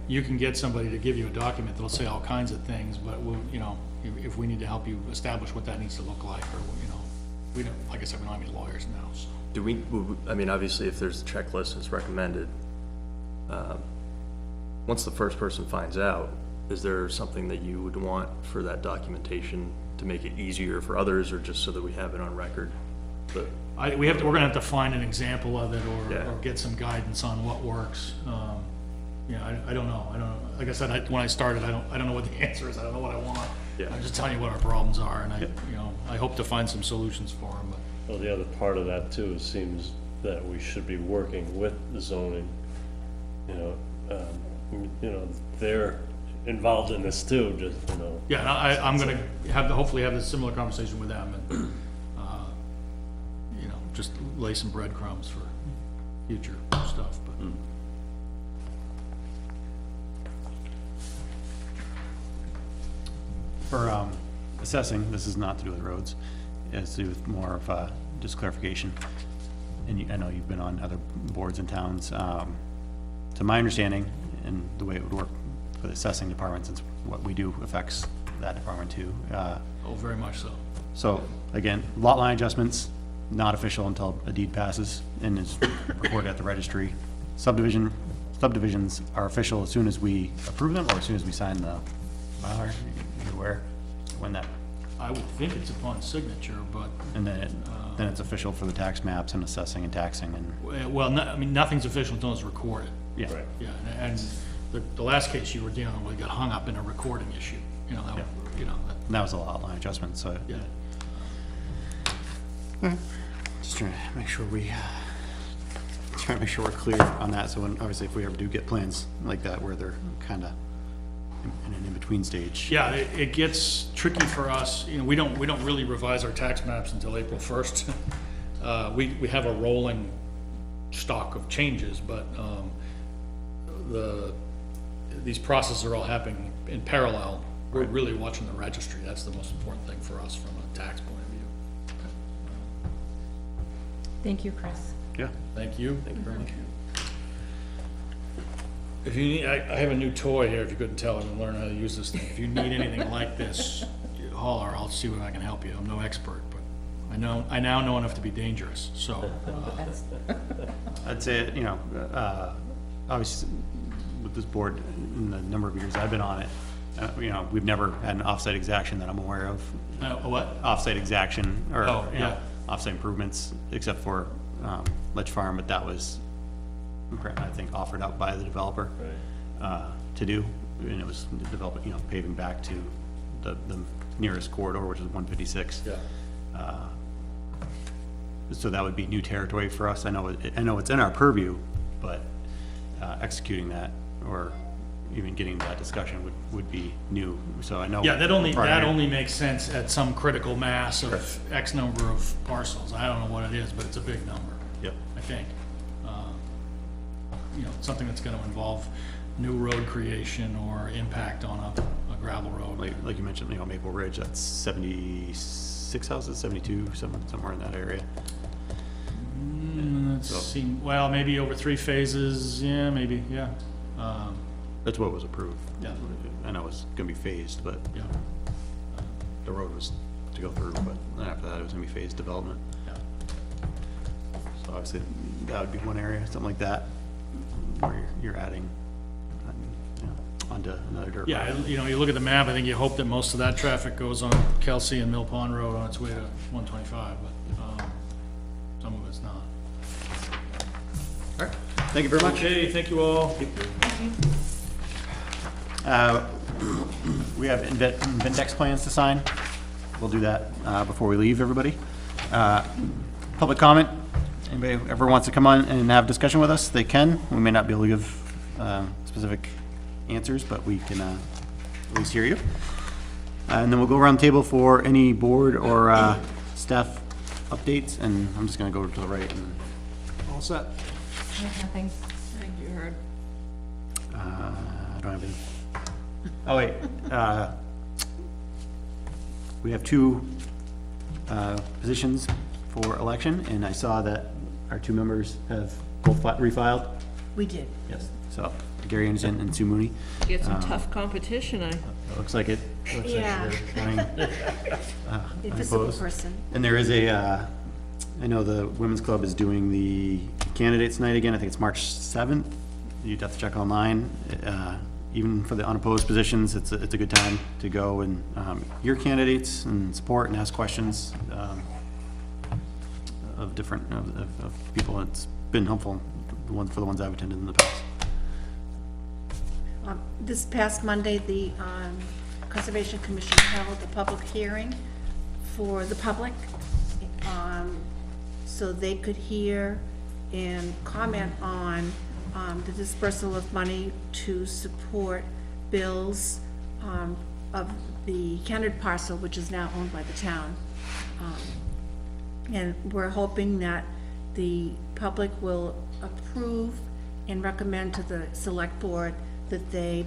you can get somebody to give you a document that'll say all kinds of things, but we'll, you know, if we need to help you establish what that needs to look like, or, you know, we don't, like I said, we don't have any lawyers now, so. Do we, I mean, obviously, if there's a checklist that's recommended, once the first person finds out, is there something that you would want for that documentation to make it easier for others, or just so that we have it on record? But We're gonna have to find an example of it, Yeah. or get some guidance on what works. Yeah, I don't know, like I said, when I started, I don't know what the answer is, I don't know what I want. Yeah. I'm just telling you what our problems are, and you know, I hope to find some solutions for them, but. Well, the other part of that too, it seems that we should be working with the zoning, you know, they're involved in this too, just, you know. Yeah, and I'm gonna hopefully have a similar conversation with them, and, you know, just lay some breadcrumbs for future stuff, but. For assessing, this is not to do with roads, it's to do with more of just clarification. And I know you've been on other boards and towns. To my understanding, and the way it would work for the assessing department, since what we do affects that department too. Oh, very much so. So again, lot line adjustments, not official until a deed passes and is recorded at the registry. Subdivisions are official as soon as we approve them, or as soon as we sign the Mylar. You're aware when that, I would think it's upon signature, but, and then it's official for the tax maps and assessing and taxing and, well, I mean, nothing's official until it's recorded. yeah. Right. Yeah, and the last case you were dealing with got hung up in a recording issue, you know, that, you know, that, And that was a lot line adjustment, so. yeah. Just trying to make sure we're clear on that, so when, obviously, if we ever do get plans like that where they're kinda in an in-between stage. Yeah, it gets tricky for us, you know, we don't really revise our tax maps until April 1st. We have a rolling stock of changes, but, these processes are all happening in parallel. We're really watching the registry, that's the most important thing for us from a tax point of view. Thank you, Chris. Yeah. Thank you. Thank you very much. If you need, I have a new toy here, if you couldn't tell, I've been learning how to use this thing. If you need anything like this, you holler, I'll see what I can help you. I'm no expert, but I now know enough to be dangerous, so. I'd say, you know, obviously, with this board, in the number of years I've been on it, you know, we've never had an offsite exaction that I'm aware of. What? Offsite exaction, or, Oh, you know, yeah. offsite improvements, except for, Ledge Farm, but that was, I think, offered up by the developer. To do, and it was developing, you know, paving back to the nearest corridor, which is 156. Yeah. so that would be new territory for us. I know it's in our purview, but executing that or even getting that discussion would be new, so I know. Yeah, that only prior- makes sense at some critical mass of X number of parcels. I don't know what it is, but it's a big number. Yep. I think. You know, something that's gonna involve new road creation or impact on a gravel road. Like you mentioned, Maple Ridge, that's 76 houses, 72, somewhere in that area. Well, maybe over 3 phases, yeah, maybe, yeah. That's what was approved. Yeah. I know it was gonna be phased, but Yeah, the road was to go through, but then after that, it was gonna be phased development. yeah. So obviously, that would be one area, something like that, where you're adding, onto another dirt road. Yeah, you know, you look at the map, I think you hope that most of that traffic goes on Kelsey and Mill Pond Road on its way to 125, but, some of it's not. All right, thank you very much. Okay, thank you all. We have Inventex plans to sign. We'll do that before we leave, everybody. Public comment, anybody ever wants to come on and have discussion with us, they can. We may not be able to give specific answers, but we can at least hear you. And then we'll go around the table for any board or staff updates, and I'm just gonna go to the right and All set. Nothing. Thank you, Herb. I don't have any. Oh, wait, we have 2 positions for election, and I saw that our 2 members have both refiled. We did. Yes. So Gary Anderson and Sue Mooney. Get some tough competition, It looks like it. Looks like Yeah. they're running, Invisible unopposed. person. And there is I know the Women's Club is doing the candidates night again. I think it's March 7th. You'd have to check online. Even for the unopposed positions, it's a good time to go and hear candidates and support and ask questions of different, of people. It's been helpful, for the ones I've attended in the past. This past Monday, the Conservation Commission held a public hearing for the public, so they could hear and comment on the dispersal of money to support bills of the Kennard parcel, which is now owned by the town. And we're hoping that the public will approve and recommend to the select board that they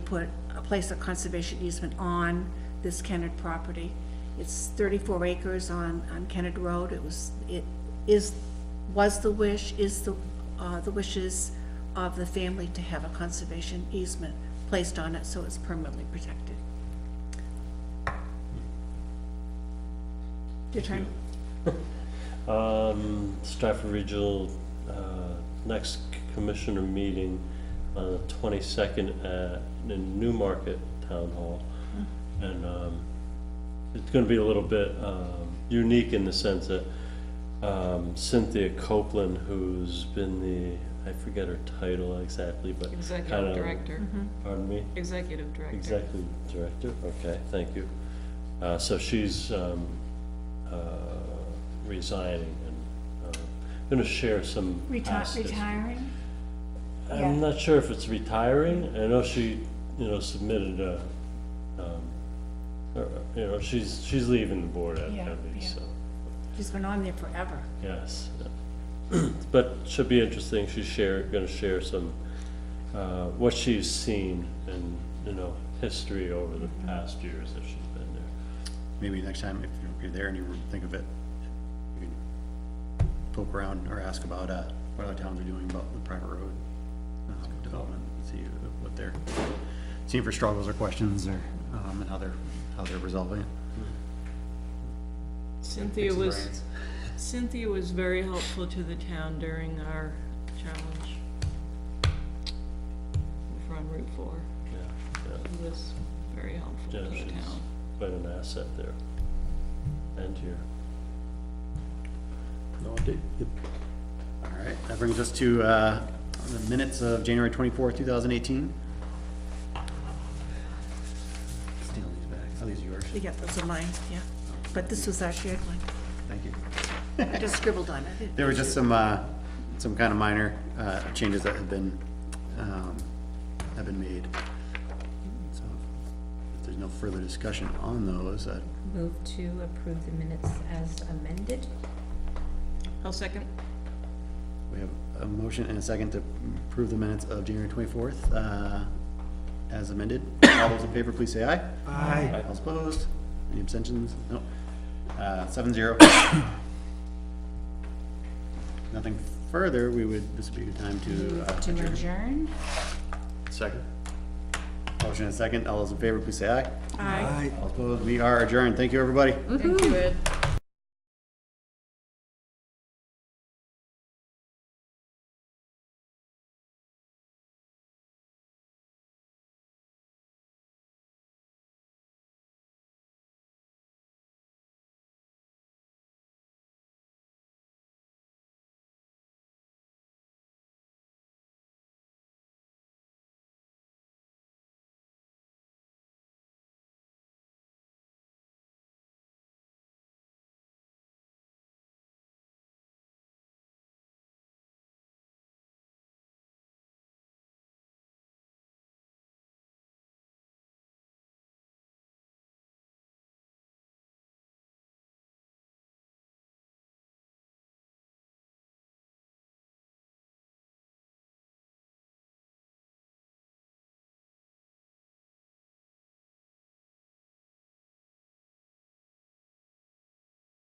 place a conservation easement on this Kennard property. It's 34 acres on Kennard Road. Was the wishes of the family to have a conservation easement placed on it, so it's permanently protected. Your turn. Stratford Regional, next commissioner meeting on the 22nd at the Newmarket Town Hall. And it's gonna be a little bit unique in the sense that Cynthia Copeland, who's been I forget her title exactly, but Executive kinda- Director. Pardon me? Executive Director. Executive Director, okay, thank you. So she's resigning and gonna share some past history. Retiring? Yeah. I'm not sure if it's retiring. I know she, submitted she's leaving the board at Yeah, least, yeah. so, She's been on there forever. yes. But should be interesting. She's gonna share some, what she's seen and, history over the past years that she's been there. Maybe next time, if you're there and you think of it, you can poke around or ask about what other towns are doing about the private road development, see what they're seeing for struggles or questions, or and how they're resolving it. Cynthia was very helpful to the town during our challenge. We're on Route 4. Yeah, She was very helpful to yeah, the she's town. quite an asset there. And here. No update? Yep. All right, that brings us to the minutes of January 24th, 2018. Stealing these back. Oh, these are yours. Yeah, those are mine, yeah. But this was our shared one. Thank you. I just scribbled on it. There were just some kind of minor, changes that have been made. So if there's no further discussion on those, Move to approve the minutes as amended. I'll second. we have a motion and a second to approve the minutes of January 24th, as amended. All those in favor, please say aye. Aye. All opposed? Any abstentions? No. 7-0. Nothing further, this would be a good time to To adjourn. adjourn? Second? Motion and a second. All those in favor, please say aye. Aye. All opposed? We are adjourned. Thank you, everybody. Thank you, Ed.